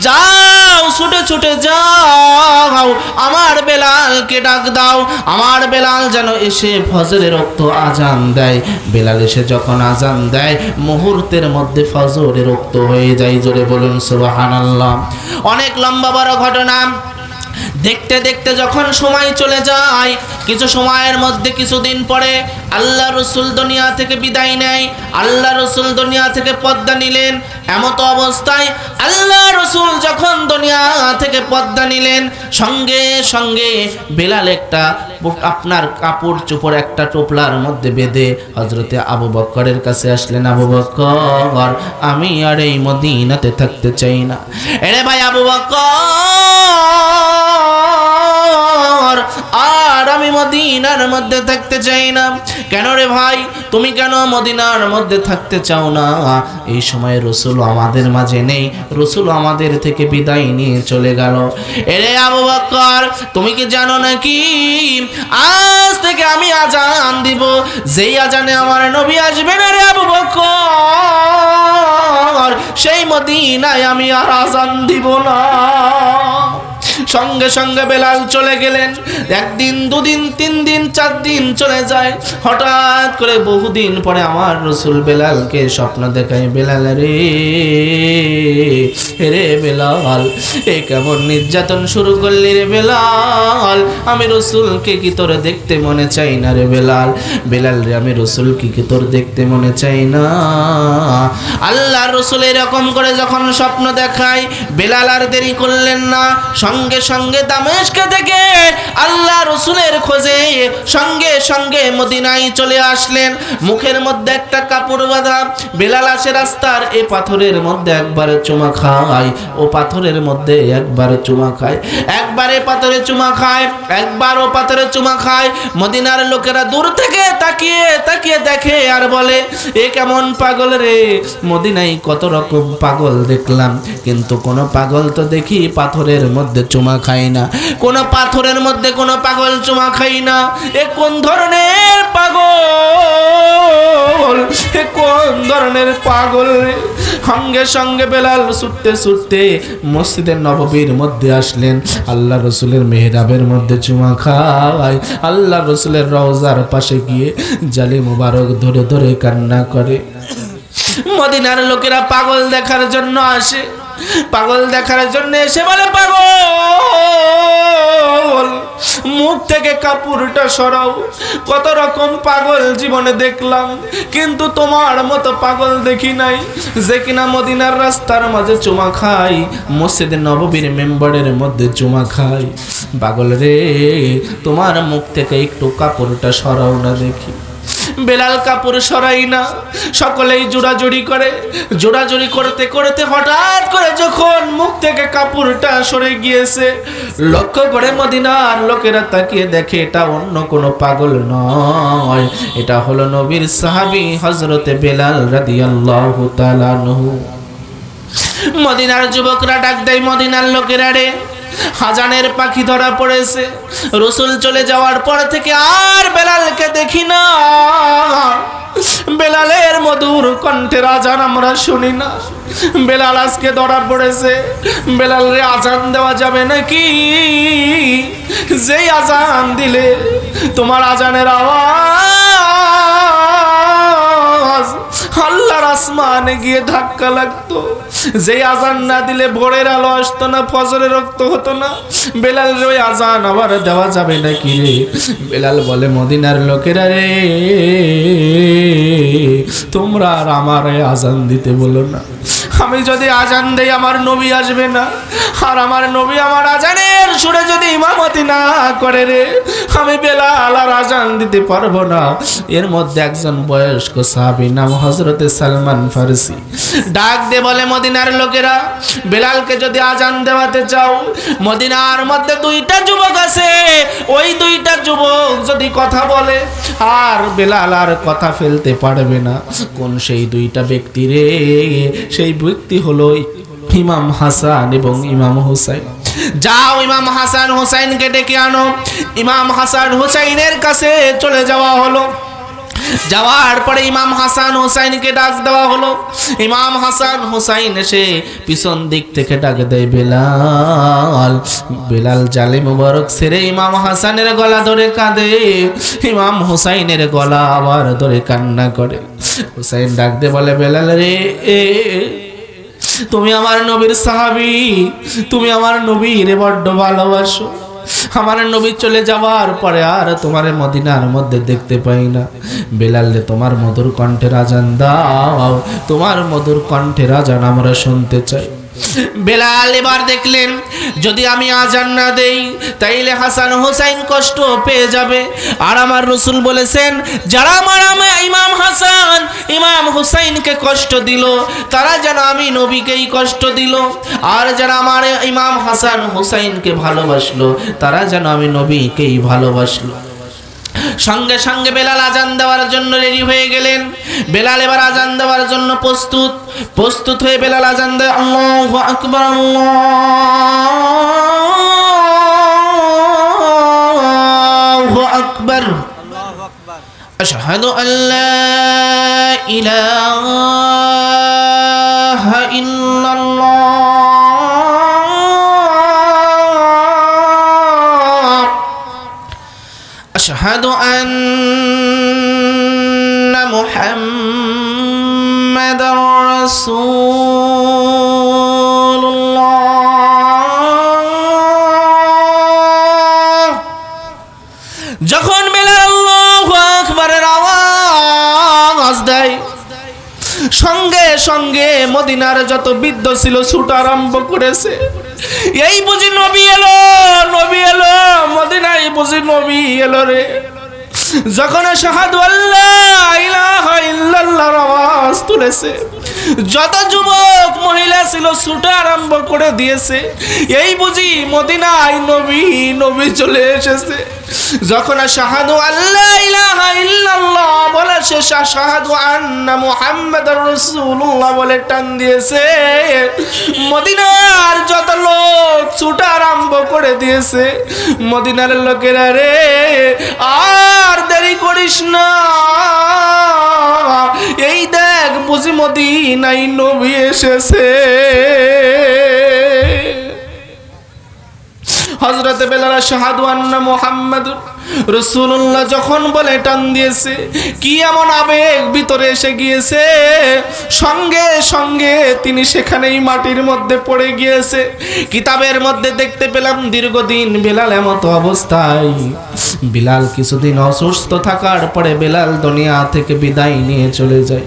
যাও ছুটে ছুটে যাও, আমার বেলালকে ডাক দাও, আমার বেলাল যেন এসে ফজরের রক্ত আযান দেয়। বেলাল এসে যখন আযান দেয়, মুহূর্তের মধ্যে ফজরের রক্ত হয়ে যায়। জোরে বলুন সুবহানাল্লাহ। অনেক লম্বা বড় ঘটনা। দেখতে দেখতে যখন সময় চলে যায়, কিছু সময়ের মধ্যে কিছুদিন পরে আল্লাহ রাসূল দুনিয়া থেকে বিদায় নেয়। আল্লাহ রাসূল দুনিয়া থেকে পর্দা নিলেন। এমত অবস্থায় আল্লাহ রাসূল যখন দুনিয়া থেকে পর্দা নিলেন, সঙ্গে সঙ্গে বেলাল একটা আপনার কাপড় চোপড় একটা টোপলার মধ্যে বেঁধে হযরতে আবু বকরের কাছে আসলেন। আবু বকর, আমি আর এই মদিনাতে থাকতে চাই না। এরে ভাই আবু বকর, আর আমি মদিনার মধ্যে থাকতে চাই না। কেন রে ভাই, তুমি কেন মদিনার মধ্যে থাকতে চাও না? এই সময় রাসূল আমাদের মাঝে নেই, রাসূল আমাদের থেকে বিদায় নিয়ে চলে গেল। এরে আবু বকর, তুমি কি জানো নাকি আজ থেকে আমি আযান দিব, যেই আযানে আমার নবী আসবে না রে আবু বকর, সেই মদিনায় আমি আর আযান দিব না। সঙ্গে সঙ্গে বেলাল চলে গেলেন। একদিন, দুদিন, 3 দিন, 4 দিন চলে যায়। হঠাৎ করে বহুদিন পরে আমার রাসূল বেলালকে স্বপ্ন দেখায়। বেলাল রে, রে বেলাল, এ কেমন নির্যাতন শুরু করলি রে বেলাল? আমি রাসূলকে কি তোর দেখতে মনে চাই না রে বেলাল? বেলাল রে, আমি রাসূলকে কি তোর দেখতে মনে চাই না? আল্লাহর রাসূল এরকম করে যখন স্বপ্ন দেখায়, বেলাল আর দেরি করলেন না, সঙ্গে সঙ্গে দামেস্কে থেকে আল্লাহ রসুলের খোঁজে সঙ্গে সঙ্গে মদিনায় চলে আসলেন। মুখের মধ্যে একটা কাপড় বাঁধা। বেলাল আসে রাস্তার এ পাথরের মধ্যে একবার চুমা খায়, ও পাথরের মধ্যে একবার চুমা খায়, একবার এ পাথরে চুমা খায়, একবার ও পাথরে চুমা খায়। মদিনার লোকেরা দূর থেকে তাকিয়ে তাকিয়ে দেখে আর বলে, এ কেমন পাগল রে, মদিনায় কত রকম পাগল দেখলাম, কিন্তু কোন পাগল তো দেখি পাথরের মধ্যে চুমা খায় না, কোন পাথরের মধ্যে কোন পাগল চুমা খায় না। এ কোন ধরনের পাগল, এ কোন ধরনের পাগল রে। সঙ্গে সঙ্গে বেলাল ছুটতে ছুটতে মসজিদের নববীর মধ্যে আসলেন, আল্লাহ রসুলের মেহরাবের মধ্যে চুমা খায়, আল্লাহ রসুলের রওজার পাশে গিয়ে জালি মুবারক ধরে ধরে কান্না করে। মদিনার লোকেরা পাগল দেখার জন্য আসে, পাগল দেখার জন্য এসে বলে, পাগল মুখ থেকে কাপড়টা সরাও, কত রকম পাগল জীবনে দেখলাম, কিন্তু তোমার মতো পাগল দেখি নাই, যে কিনা মদিনার রাস্তার মাঝে চুমা খাই, মসজিদে নববীর মেম্বারের মধ্যে চুমা খাই। পাগল রে, তোমার মুখ থেকে একটু কাপড়টা সরাও না দেখি। বেলাল কাপড় সরাই না, সকলেই জোড়াজুড়ি করে। জোড়াজুড়ি করতে করতে হঠাৎ করে যখন মুখ থেকে কাপড়টা সরে গিয়েছে, লক্ষ্য করে মদিনার লোকেরা তাকিয়ে দেখে এটা অন্য কোনো পাগল নয়, এটা হলো নবীর সাহাবী হযরতে বেলাল রাদিয়াল্লাহু তাআলা আনহু। মদিনার যুবকরা ডাক দেয়, মদিনার লোকেরা রে, আজানের পাখি ধরা পড়েছে, রসুল চলে যাওয়ার পর থেকে আর বেলালকে দেখি না, বেলালের মধুর কণ্ঠের আজান আমরা শুনি না। বেলাল আজকে ধরা পড়েছে, বেলালের আজান দেওয়া যাবে নাকি? যেই আজান দিলে তোমার আজানের আওয়াজ আল্লাহর আসমানে গিয়ে ধাক্কা লাগতো, যে আজান না দিলে ভোরের আলো আসতো না, ফজরের রক্ত হতো না। বেলাল রে, ওই আজান আবার দেওয়া যাবে নাকি রে? বেলাল বলে, মদিনার লোকেরা রে, তোমরা আর আমার আজান দিতে বলো না, আমি যদি আজান দেই আমার নবী আসবে না, আর আমার নবী আমার আজানের সুরে যদি ইমামতি না করে রে, আমি বেলাল আর আজান দিতে পারবো না। এর মধ্যে একজন বয়স্ক সাহাবী নাম হযরতে সালমান ফারসি ডাক দিয়ে বলে, মদিনার লোকেরা, বেলালকে যদি আজান দেওয়াতে চাও, মদিনার মধ্যে দুইটা যুবক আছে, ওই দুইটা যুবক যদি কথা বলে আর বেলাল আর কথা ফেলতে পারবে না। কোন সেই দুইটা ব্যক্তি রে? সেই ব্যক্তি হলো ইমাম হাসান এবং ইমাম হুসাইন। যাও ইমাম হাসান হুসাইনকে ডেকে আনো। ইমাম হাসান হুসাইনের কাছে চলে যাওয়া হলো। যাওয়ার পরে ইমাম হাসান হুসাইনকে ডাক দেওয়া হলো। ইমাম হাসান হুসাইন এসে পিছন দিক থেকে ডাক দেয়, বেলাল। বেলাল জালে মুবারক ছেড়ে ইমাম হাসানের গলা ধরে কাঁদে, ইমাম হুসাইনের গলা আবার ধরে কান্না করে। হুসাইন ডাক দিয়ে বলে, বেলাল রে, তুমি আমার নবীর সাহাবী, তুমি আমার নবীর বড্ড ভালোবাসো। আমার নবী চলে যাওয়ার পরে আর তোমার মদিনার মধ্যে দেখতে পাই না। বেলাল রে, তোমার মধুর কণ্ঠের আজান দাও, তোমার মধুর কণ্ঠের আজান আমরা শুনতে চাই। বেলাল এবার দেখলেন, যদি আমি আজান না দেই তাইলে হাসান হুসাইন কষ্ট পেয়ে যাবে, আর আমার রসুল বলেছেন, যারা আমার ইমাম হাসান ইমাম হুসাইনকে কষ্ট দিল তারা যেন আমি নবীকেই কষ্ট দিল, আর যারা আমার ইমাম হাসান হুসাইনকে ভালোবাসলো তারা যেন আমি নবীকেই ভালোবাসলো। সঙ্গে সঙ্গে বেলাল আজান দেওয়ার জন্য রেডি হয়ে গেলেন। বেলাল এবার আজান দেওয়ার জন্য প্রস্তুত হয়ে বেলাল আজান দেয়, আল্লাহু আকবার, আল্লাহু আকবার, আশহাদু আল্লা ইলাহা ইল্লাল্লাহ, أشهد أن محمد رسول الله। যখন বেলাল আল্লাহু আকবারের আওয়াজ দেয়, সঙ্গে সঙ্গে মদিনার যত বৃদ্ধ ছিল ছুটা আরম্ভ করেছে। এই বুঝি নবী এলো, নবী এলো, মদিনায় বুঝি নবী এলো রে। যখন আশহাদু আল্লাহ ইলাহা ইল্লাল্লাহর আওয়াজ তুলেছে, যত যুবক মহিলা ছিল ছুটা আরম্ভ করে দিয়েছে। এই বুঝি মদিনায় নবী, নবী চলে এসেছে। যখন আশহাদু আল্লাহ ইলাহা ইল্লাল্লাহ বলে শেষ, আশহাদু আন্না মুহাম্মাদুর রাসূলুল্লাহ বলে টান দিয়েছে, মদিনার যত লোক ছুটা আরম্ভ করে দিয়েছে। মদিনার লোকেরা রে, আর দেরি করিস না, এই দেখ বুঝি মদিনায় নবী এসেছে। হযরত বেলাল আশহাদু আন্না মুহাম্মাদুর রাসূলুল্লাহ যখন বলে টান দিয়েছে, কি এমন আবেগ ভিতরে এসে গিয়েছে, সঙ্গে সঙ্গে তিনি সেখানেই মাটির মধ্যে পড়ে গিয়েছে। কিতাবের মধ্যে দেখতে পেলাম দীর্ঘদিন বেলাল এমত অবস্থায়, বিলাল কিছুদিন অসুস্থ থাকার পরে বেলাল দুনিয়া থেকে বিদায় নিয়ে চলে যায়।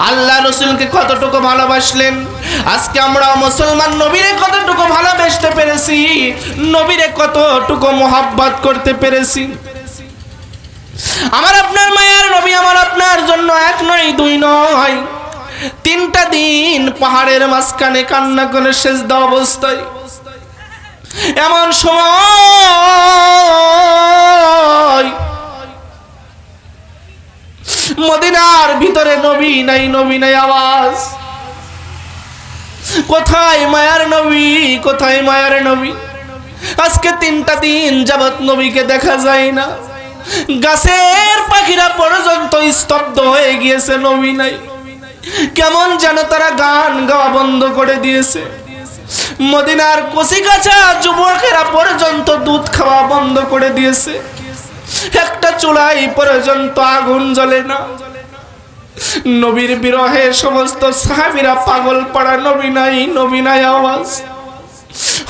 আল্লাহ রাসূলকে কতটুকু ভালোবাসলেন, আজকে আমরা মুসলমান নবীরে কতটুকু ভালোবাসতে পেরেছি, নবীরে কতটুকু মোহাব্বত করতে পেরেছি। আমার আপনার মায়ের নবী আমার আপনার জন্য এক নয় দুই নয় 3টা দিন পাহাড়ের মাঝখানে কান্না করে সেজদা অবস্থায়। এমন সময় মদিনার ভিতরে নবী নাই, নবী নাই আওয়াজ। কোথায় মায়ার নবী, কোথায় মায়ার নবী? আজকে 3টা দিন যাবত নবীকে দেখা যায় না। গাছের পাখিরা পর্যন্ত স্তব্ধ হয়ে গিয়েছে, নবী নাই। কেমন যেন তারা গান গাওয়া বন্ধ করে দিয়েছে। মদিনার কচিকাঁচা যুবকেরা পর্যন্ত দুধ খাওয়া বন্ধ করে দিয়েছে। একটা চুলাই পর্যন্ত আগুন জ্বলে না। নবীর বিরহে সমস্ত সাহাবীরা পাগল পড়া, নবী নাই, নবী নাই আওয়াজ।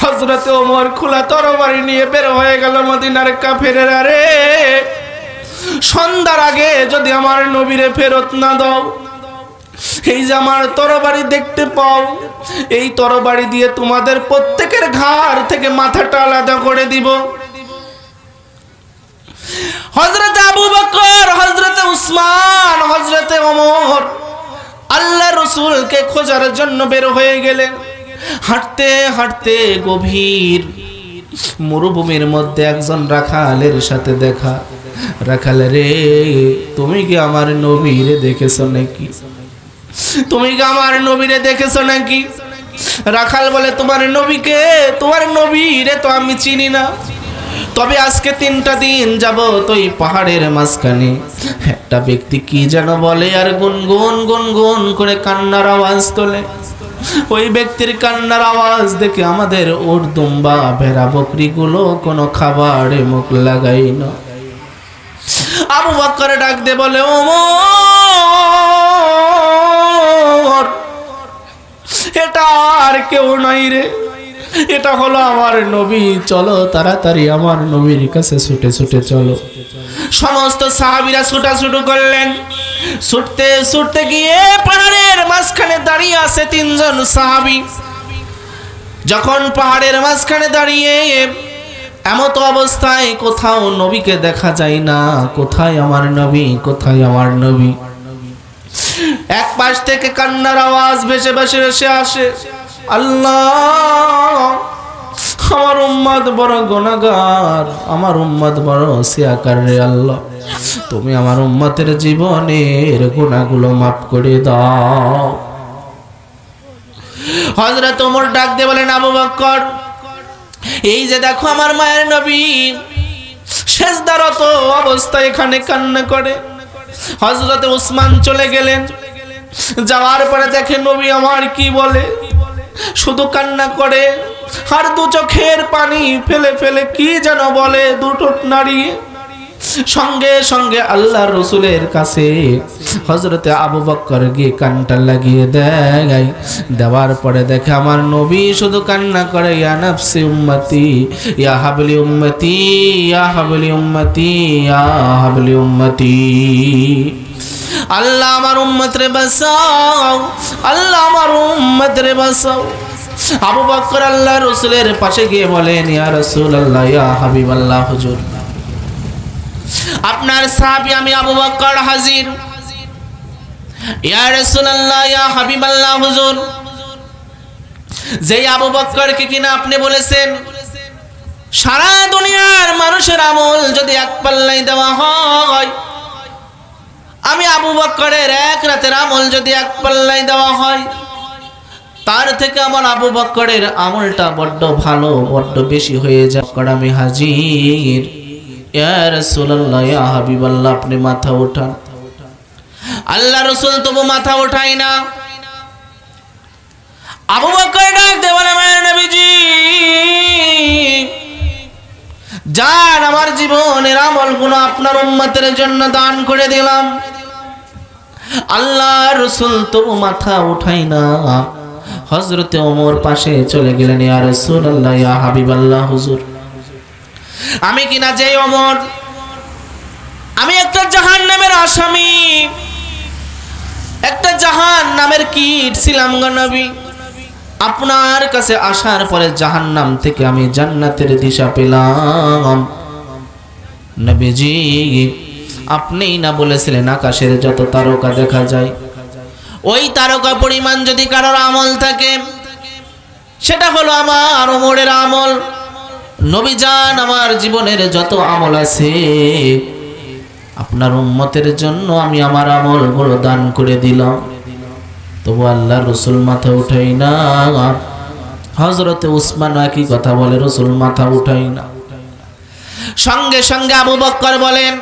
হযরত ওমর খোলা তরবারি নিয়ে বের হয়ে গেল মদিনার কাফেরেরা রে, সন্ধ্যার আগে যদি আমার নবীরে ফেরত না দাও, এই যে আমার তরবারি দেখতে পাও, এই তরবারি দিয়ে তোমাদের প্রত্যেকের ঘাড় থেকে মাথাটা আলাদা করে দিব। হযরত আবু বকর, হযরত উসমান, হযরত ওমর আল্লাহ রাসূলকে খোঁজার জন্য বের হয়ে গেলেন। হাঁটতে হাঁটতে গভীর মরুভূমির মধ্যে একজন রাখালের সাথে দেখা। রাখাল রে, তুমি কি আমার নবীরে দেখেছো নাকি? তুমি কি আমার নবীরে দেখেছো নাকি? রাখাল বলে, তোমার নবীকে, তোমার নবীরে তো আমি চিনি না, তবে আজকে 3টা দিন যাবত ওই পাহাড়ের মাঝখানে একটা ব্যক্তি কি যেন বলে আর গুনগুন গুনগুন করে কান্নার আওয়াজ তোলে। ওই ব্যক্তির কান্নার আওয়াজ দেখে আমাদের উট, দুম্বা, ভেড়া, বকরিগুলো কোনো খাবারে মুখ লাগাই না। আবু বকর ডাক দে বলে, ওমর, এটা আর কেউ নাই রে, এটা হলো আমার নবী, চলো তাড়াতাড়ি আমার নবীর কাছে ছুটে ছুটে চলো। সমস্ত সাহাবীরা ছুটা শুরু করলেন। ছুটতে ছুটতে গিয়ে পাহাড়ের মাঝখানে দাঁড়িয়ে আছে 3জন সাহাবী। যখন পাহাড়ের মাঝখানে দাঁড়িয়ে এমত অবস্থায় কোথাও নবীকে দেখা যায় না, কোথায় আমার নবী, কোথায় আমার নবী? এক পাশ থেকে কান্নার আওয়াজ ভেসে ভেসে এসে আসে, আল্লাহ, আমার উম্মত বড় গুনাহগার, আমার উম্মত বড় সিয়াকার রে আল্লাহ, তুমি আমার উম্মতের জীবনের গুনাহগুলো মাফ করে দাও। হযরত ওমর ডাক দিয়ে বলেন, আবু বকর, এই যে দেখো আমার মায়ের নবী সেজদারত অবস্থায় এখানে কান্না করে। হযরত উসমান চলে গেলেন, যাওয়ার পরে দেখে নবী আমার কি বলে, শুধু কান্না করে আর 2 চোখের পানি ফেলে ফেলে কি যেন বলে, 2 ঠোঁট নাড়িয়ে। সঙ্গে সঙ্গে আল্লাহর রাসূলের কাছে হযরতে আবু বকর গিয়ে কানটা লাগিয়ে দেয়। দেওয়ার পরে দেখে আমার নবী শুধু কান্না করে, ইয়া নাফসি উম্মতি, ইয়া হাবলি উম্মতি, ইয়া হাবলি উম্মতি, ইয়া হাবলি উম্মতি। আল্লাহ আমার উম্মত রে বাঁচাও, আল্লাহ আমার উম্মত রে বাঁচাও। আবু বকর আল্লাহ রাসূলের পাশে গিয়ে বলেন, ইয়া রাসূলুল্লাহ, ইয়া হাবিবাল্লাহ, হুজুর আপনার সাহাবী আমি আবু বকর হাজির। ইয়া রাসূলুল্লাহ, ইয়া হাবিবাল্লাহ, হুজুর যেই আবু বকরকে কিনা আপনি বলেছেন সারা দুনিয়ার মানুষের আমল যদি এক পাল্লায় দেওয়া হয়, আমি আবু বকরের এক রাতের আমল যদি এক পাল্লায় দেওয়া হয়, তার থেকে আমার আবু বকরের আমলটা বড্ড ভালো, বড্ড বেশি হয়ে যায়। আমি হাজির। ইয়া রাসূলুল্লাহ, ইয়া হাবিবাল্লাহ, আপনি মাথা ওঠান। আল্লাহ রাসূল তবু মাথা ওঠাই না। আবু বকর ডাক দিয়ে বলে, মায়ের নবীজি যান, আমার জীবনের আমলগুলো আপনার উম্মতের জন্য দান করে দিলাম। আল্লাহ রাসূল তবু মাথা উঠাই না। হযরতে ওমর পাশে চলে গেলেন, ইয়া রাসূলুল্লাহ, ইয়া হাবিবাল্লাহ, হুজুর আমি কিনা যে ওমর, আমি একটা জাহান্নামের আসামি, একটা জাহান্নামের কীট ছিলাম গো নবী। আপনার কাছে আসার পরে জাহান্নাম থেকে আমি জান্নাতের দিশা পেলাম। নবীজি আপনিই না বলেছিলেন আকাশের যত তারকা দেখা যায়, ওই তারকা পরিমাণ যদি কারোর আমল থাকে সেটা হলো আমার ওমরের আমল। নবী জান, আমার জীবনের যত আমল আছে আপনার উম্মতের জন্য আমি আমার আমলগুলো দান করে দিলাম। তবু আল্লাহ রাসূল মাথা উঠাই না। হযরতে উসমান একই কথা বলে, রাসূল মাথা উঠাই না। সঙ্গে সঙ্গে আবু বকর বলেন,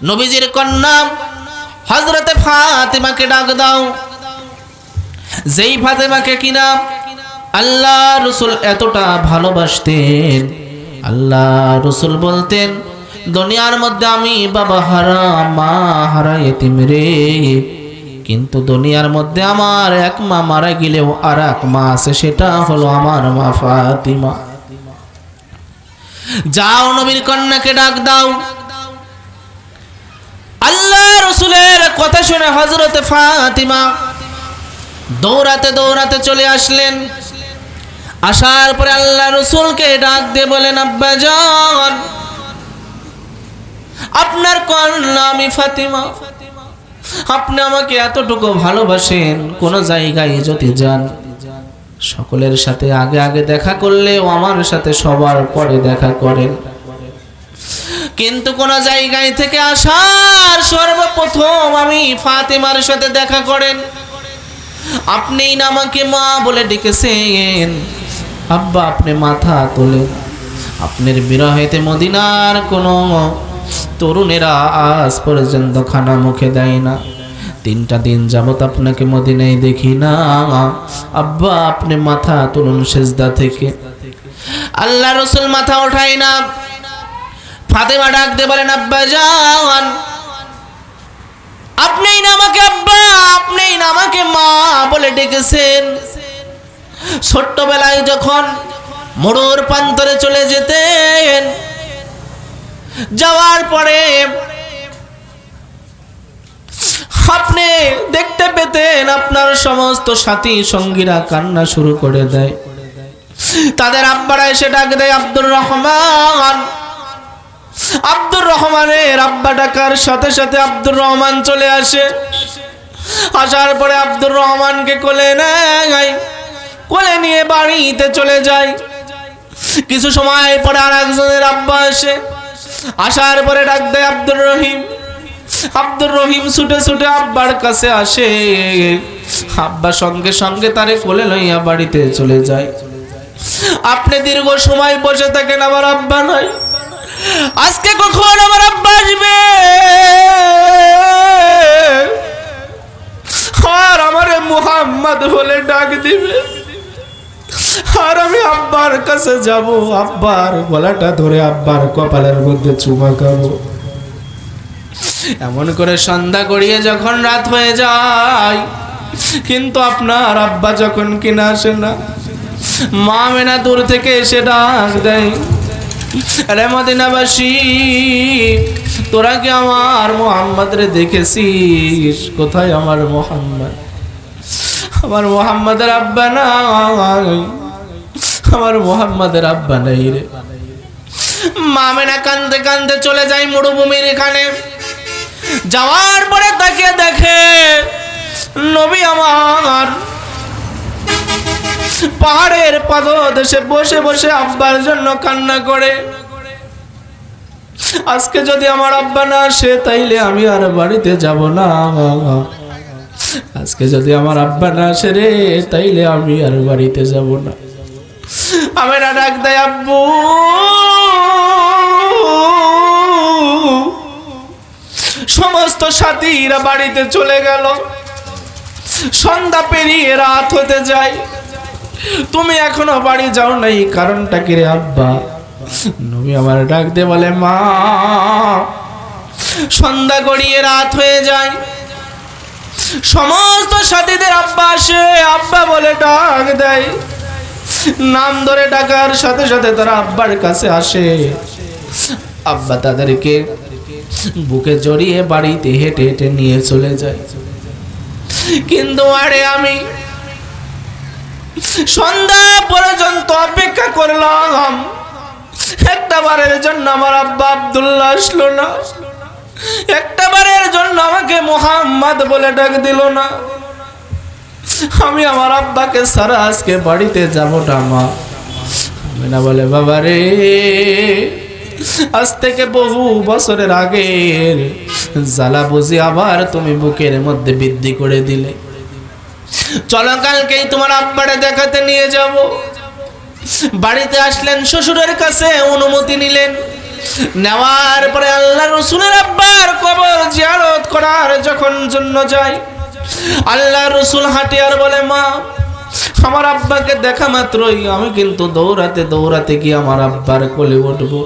নবীজির কন্যা হযরতে ফাতেমাকে ডাক দাও। যেই ফাতেমাকে কিনা আল্লাহ রাসূল এতটা ভালোবাসতেন, আল্লাহ রাসূল বলতেন দুনিয়ার মধ্যে আমি বাবা হারা, মা হারা, এতিম রে, কিন্তু দুনিয়ার মধ্যে আমার এক মা মারা গেলেও আর এক মা আছে, সেটা হলো আমার মা ফাতিমা। যাও নবীর কন্যাকে ডাক দাও। আল্লাহ রাসূলের কথা শুনে হযরতে ফাতিমা দৌড়াতে দৌড়াতে চলে আসলেন। আসার পরে আল্লাহ রাসূলকে ডাক দিয়ে বলেন, আব্বা জান, আপনার কন্যা আমি ফাতিমা, আপনি আমাকে এতটুকু ভালোবাসেন, কোন জায়গায় যদি যান সকলের সাথে আগে আগে দেখা করলেও আমার সাথে সবার পরে দেখা করেন, কিন্তু কোন জায়গায় থেকে আসার সর্বপ্রথম আমি ফাতিমার সাথে দেখা করেন। আপনিই না আমাকে মা বলে ডেকেছেন। আব্বা আপনি মাথা তোলেন। আপনার বিরহেতে মদিনার কোন তরুণেরা আজ পর্যন্ত খানা মুখে দেয় না। 3টা দিন যাবত আপনাকে মদিনায় দেখি না। আব্বা আপনি মাথা তুলুন সিজদা থেকে। আল্লাহ রাসূল মাথা ওঠায় না। ফাতেমা ডাক দিয়ে বলেন, আব্বা জান, আপনিই না আমাকে আব্বা, আপনিই না আমাকে মা বলে ডেকেছেন। ছোট্টবেলায় যখন মোড়র প্রান্তরে চলে যেতেন, যাওয়ার পরে আপনি দেখতে পেতেন আপনার সমস্ত সাথী সঙ্গীরা কান্না শুরু করে দেয়। তাদের আব্বারা এসে ডাক দেয়, আব্দুর রহমান। আব্দুর রহমানের আব্বা ডাকার সাথে সাথে আব্দুর রহমান চলে আসে। আসার পরে আব্দুর রহমানকে কোলে নেয়, কোলে নিয়ে বাড়িতে চলে যায়। কিছু সময় পরে আর একজনের আব্বা আসে। আসার পরে ডাক দেয় আব্দুর রহিম। আব্দুর রহিম ছুটে ছুটে আব্বার কাছে আসে। আব্বা সঙ্গে সঙ্গে তারে কোলে লইয়া বাড়িতে চলে যায়। আপনি দীর্ঘ সময় বসে থাকেন, আমার আব্বা নাই, আজকে কখন আমার আব্বা আসবে আর আমারে মুহাম্মদ বলে ডাক দিবে, আর আমি আব্বার কাছে যাব, আব্বার গলাটা ধরে আব্বার কপালের মধ্যে চুমা খাবো। এমন করে সন্ধ্যা গড়িয়ে যখন রাত হয়ে যায়, কিন্তু আপনার আব্বা যখন কিনা আসে না, মা মেনা দূর থেকে এসে ডাক দেয়, আরে মদিনাবাসী, তোরা কি আমার মুহাম্মদ রে দেখেছিস? কোথায় আমার মুহাম্মদ? আমার মুহাম্মাদের আব্বা নাই, আমার মুহাম্মাদের আব্বা নাই রে। মা আমেনা কান্দে কান্দে চলে যায় মরুভূমির এখানে। যাওয়ার পরে তাকে দেখে নবী আমার পাহাড়ের পাদদেশে বসে বসে আব্বার জন্য কান্না করে। আজকে যদি আমার আব্বা না আসে তাইলে আমি আর বাড়িতে যাব না। আজকে যদি আমার আব্বা না আসে রে তাইলে আমি আর বাড়িতে যাব না। আমেনা ডাক দেয়, আব্বু সমস্ত সাথীরা বাড়িতে চলে গেল, সন্ধ্যা পেরিয়ে রাত হতে যায়, তুমি এখনো বাড়ি যাও নাই, কারণটা কি রে আব্বা? নবী আমার ডাক দিয়ে বলে, মা সন্ধ্যা গড়িয়ে রাত হয়ে যায়, সমস্ত সাথীদের আব্বা আসে, আব্বা বলে ডাক দেয়, নাম ধরে ডাকার সাথে সাথে তারা আব্বার কাছে আসে। আব্বা তাদেরকে বুকে জড়িয়ে বাড়িতে হেঁটে হেঁটে নিয়ে চলে যায়। কিন্তু আরে আমি সন্ধ্যা পর্যন্ত অপেক্ষা করলাম, একটা বারের জন্য আমার আব্বা আব্দুল্লাহ আসলো না, একটা বারের জন্য আমাকে মুহাম্মদ বলে ডাক দিল না। আমি আমার আব্বাকে সারা আজকে বাড়িতে যাবো না। মা আমেনা বলে, বাবা রে আজ থেকে বহু বছরের আগের জ্বালা বুঝি আবার তুমি বুকের মধ্যে বৃদ্ধি করে দিলে। চলো কালকেই তোমার আব্বারে দেখাতে নিয়ে যাব। বাড়িতে আসলেন, শ্বশুরের কাছে অনুমতি নিলেন। নেওয়ার পরে আল্লাহ রসুলের আব্বার কবর জিয়ারত করার যখন জন্য যায়, আল্লাহ রসুল হাঁটে আর বলে, মা আমার আব্বাকে দেখা মাত্রই আমি কিন্তু দৌড়াতে দৌড়াতে গিয়ে আমার আব্বার কোলে উঠবো।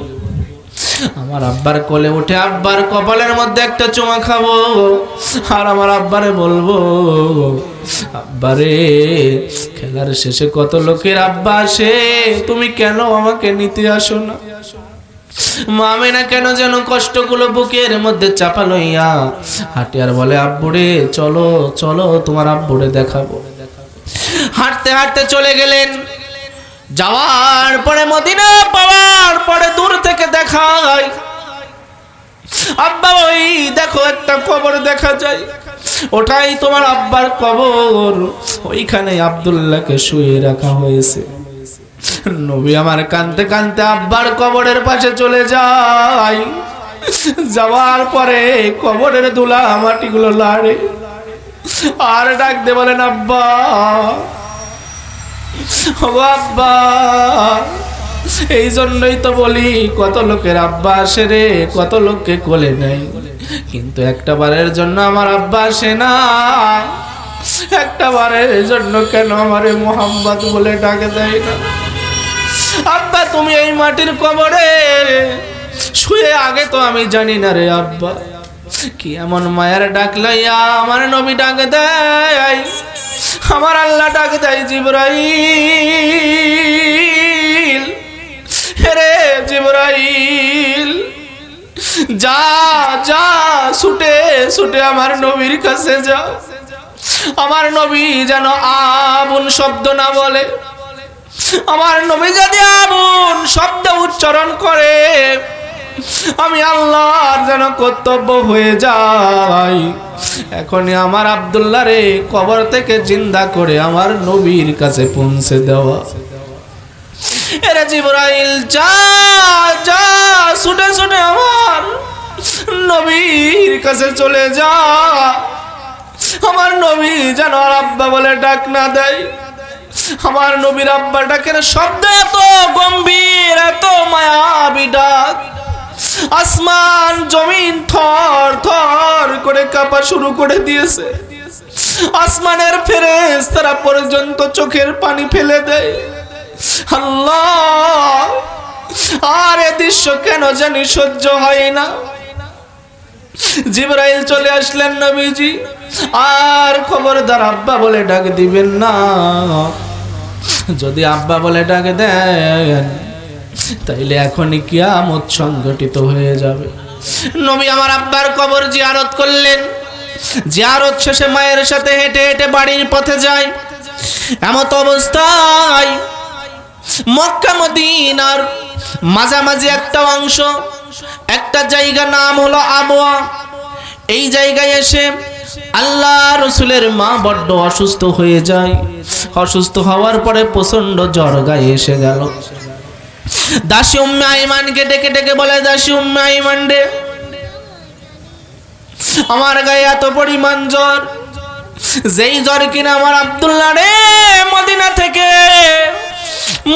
আমার আব্বার কোলে উঠে আব্বার কপালের মধ্যে একটা চুমা খাবো, আর আমার আব্বারে বলবো, আব্বারে খেলার শেষে কত লোকের আব্বা আসে, তুমি কেন আমাকে নিতে আসো না? মা আমেনা কেন যেন কষ্টগুলো বুকের মধ্যে চাপা লইয়া হাঁটে আর বলে, আব্বুরে চলো চলো তোমার আব্বুরে দেখাবো। হাঁটতে হাঁটতে চলে গেলেন। যাওয়ার পরে মদিনা পাওয়ার পরে দূর থেকে দেখায়, আব্বা ওই দেখো একটা কবর দেখা যায়, ওটাই তোমার আব্বার কবর, ওইখানে আব্দুল্লাহকে শুয়ে রাখা হয়েছে। নবী আমার কাঁদতে কাঁদতে আব্বার কবরের পাশে চলে যায়। যাওয়ার পরে কবরের ধুলা মাটিগুলো লাড়ে আর ডাক দে বলেন, আব্বা ও আব্বা। এই জন্যই তো বলি কত লোকের আব্বা আসে রে, কত লোককে কোলে নেয়, কিন্তু একটা বারের জন্য আমার আব্বা আসে না। একটা বারের জন্য কেন আমারে মুহাম্মদ বলে ডাকে দেয় না? আব্বা তুমি এই মাটির কবরে শুয়ে আগে তো আমি জানি না রে আব্বা, কি এমন মায়ের ডাক লইয়া আমার নবী ডাকে দেয়, আমার আল্লাহ ডাক দেয়, জিবরাইল, রে জিবরাইল যা যা ছুটে ছুটে আমার নবীর কাছে যা। আমার নবী যেন আবুন শব্দ না বলে, আমার নবী যদি আবুন শব্দ উচ্চারণ করে আমি আল্লাহর যেন কর্তব্য হয়ে যাই। এখনই আমার আব্দুল্লাহ রে কবর থেকে জিন্দা করে আমার নবীর কাছে পৌঁছে দেওয়া। এরা জিবরাইল যা যা ছুটে ছুটে আমার নবীর কাছে চলে যা। আমার নবী যেন আর আব্বা বলে ডাক না দেয়। আমার নবীর আব্বা ডাকের শব্দ এত গম্ভীর, এত মায়াবী ডাক, আসমান জমিন থর থর করে কাঁপা শুরু করে দিয়েছে। আসমানের ফেরেশতারা পর্যন্ত চোখের পানি ফেলে দেয়। আল্লাহ, আর এ দৃশ্য কেন জানি সহ্য হয় না। জিবরাইল চলে আসলেন, নবীজি আর খবরদার আব্বা বলে ডাক দিবেন না। যদি আব্বা বলে ডাক দেন তাইলে এখনই কিয়ামত সংঘটিত হয়ে যাবে। নবী আমার আব্বার কবর জিয়ারত করলেন। জিয়ারত শেষে মায়ের সাথে হেঁটে হেঁটে বাড়ির পথে যায়। এমত অবস্থায় মক্কা মদিনার মাঝামাঝি একটা অংশ, একটা জায়গা নাম হলো আবওয়া। এই জায়গায় এসে আল্লাহ রসুলের মা বড্ড অসুস্থ হয়ে যায়। অসুস্থ হওয়ার পরে প্রচন্ড জ্বর গায়ে এসে গেল। দাসী উম্মে আইমানকে ডেকে ডেকে বলে, দাসী উম্মে আইমান রে, আমার গায়ে এত পরিমাণ জ্বর, যেই জ্বর কিনা আমার আব্দুল্লাহ রে মদিনা থেকে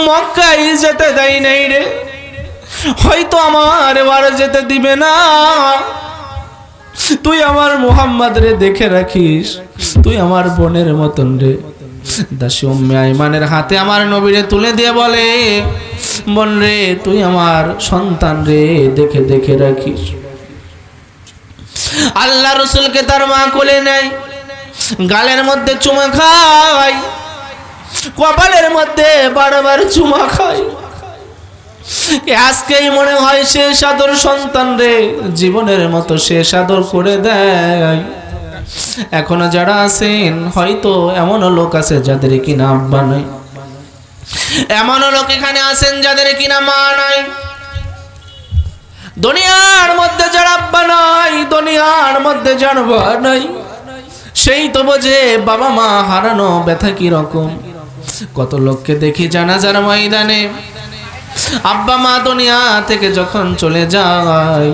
মক্কায় যেতে দেয় নাই রে, হয়তো আমার এবার যেতে দিবে না। তুই আমার মুহাম্মদ রে দেখে রাখিস, তুই আমার বোনের মতন রে। দাসী উম্মে আইমানের হাতে আমার নবীরে তুলে দিয়ে বলে, বোন রে, তুই আমার সন্তান রে, দেখে দেখে রাখিস। আল্লাহ রসুলকে তার মা কোলে নেয়, গালের মধ্যে চুমা খায়, কপালের মধ্যে বারবার চুমা খায়। আজকেই মনে হয় শেষ আদর সন্তান রে, জীবনের মতো শেষ আদর করে দেয়। এখনো যারা আছেন, হয়তো এমনও লোক আছে যাদের কিনা আব্বা নাই, এমনও লোক এখানে আছেন যাদের কিনা মা নাই। দুনিয়ার মধ্যে যার আব্বা নাই, দুনিয়ার মধ্যে যার মা নাই, সেই তো বোঝে বাবা মা হারানো ব্যথা কি রকম। কত লোককে দেখি জানাজার ময়দানে, আব্বা মা দুনিয়া থেকে যখন চলে যায়,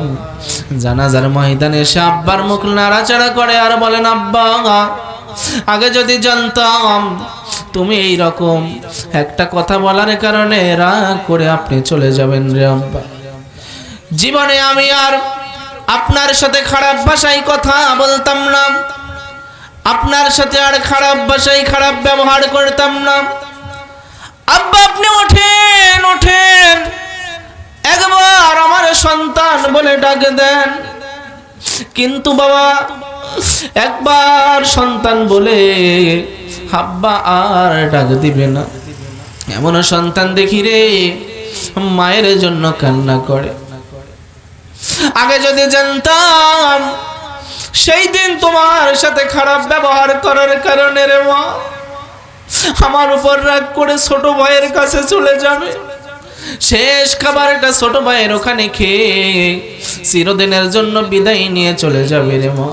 জানাজার ময়দানে এসে আব্বার মুখ নাড়াচাড়া করে আর বলেন, আব্বা আগে যদি জানতাম তুমি এই রকম একটা কথা বলার কারণে রাগ করে আপনি চলে যাবেন রে আব্বা, জীবনে আমি আর আপনার সাথে খারাপ ভাষায় কথা বলতাম না, আপনার সাথে আর খারাপ ভাষায় খারাপ ব্যবহার করতাম না। আব্বা আপনি ওঠেন, ওঠেন, একবার আমার সন্তান বলে ডাক দেন। কিন্তু বাবা একবার সন্তান বলে আব্বা আর ডাক দিবে না। এমন সন্তান দেখি রে, মায়ের জন্য কান্না করে। আগে যদি জানতাম সেই দিন তোমার সাথে খারাপ ব্যবহার করার কারণে রে মা আমার উপর রাগ করে ছোট ভাইয়ের কাছে চলে যাবে, শেষ খাবারটা ছোট ভাইয়ের ওখানে খেয়ে চিরদিনের জন্য বিদায় নিয়ে চলে যাবে রে মা।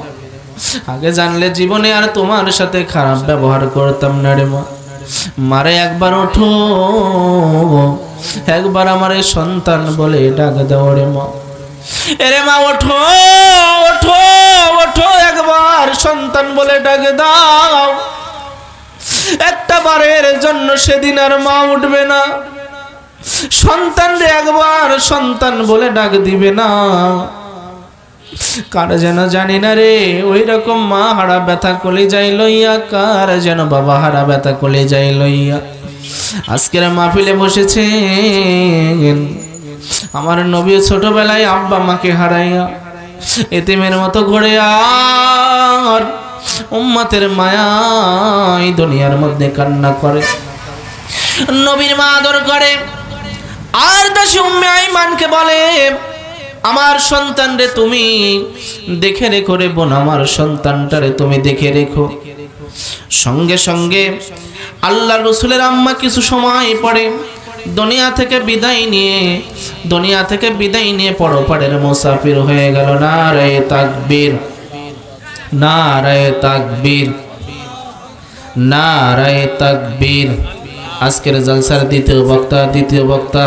আগে জানলে জীবনে আর তোমার সাথে খারাপ ব্যবহার করতাম না রে মা। মারে একবার ওঠো, একবার আমার সন্তান বলে ডাক দাও রে মা। এরে মা ওঠো, ওঠো, ওঠো, একবার সন্তান বলে ডাক দাও। একটা বারের জন্য সেদিন আর মা উঠবে না, সন্তান রে একবার সন্তান বলে ডাক দিবে না। কার যেন জানি না রে, ওই রকম মা হারা ব্যথা কলে যাই লইয়া, কার যেন বাবা হারা ব্যথা কলে যাই লইয়া আজকের মাহফিলে বসেছে আমার নবী ছোটবেলায় আব্বা মাকে হারাইয়া এতিমের মতো ঘুরে আর উম্মতের মায়ায় দুনিয়ার মধ্যে কান্না করে, নবীর মা আদর করে। আর দাসী উম্মে আইমানকে বলে, আমার সন্তান রে তুমি দেখে রেখো রে বোন, আমার সন্তানটারে তুমি দেখে রেখো। সঙ্গে সঙ্গে আল্লাহ রসুলের আম্মা কিছু সময় পরে দুনিয়া থেকে বিদায় নিয়ে পরপারের মুসাফির হয়ে গেল। নারায়ে তাকবীর, নারায়ে তাকবীর, নারায়ে তাকবীর। আজকের জলসার দ্বিতীয় বক্তা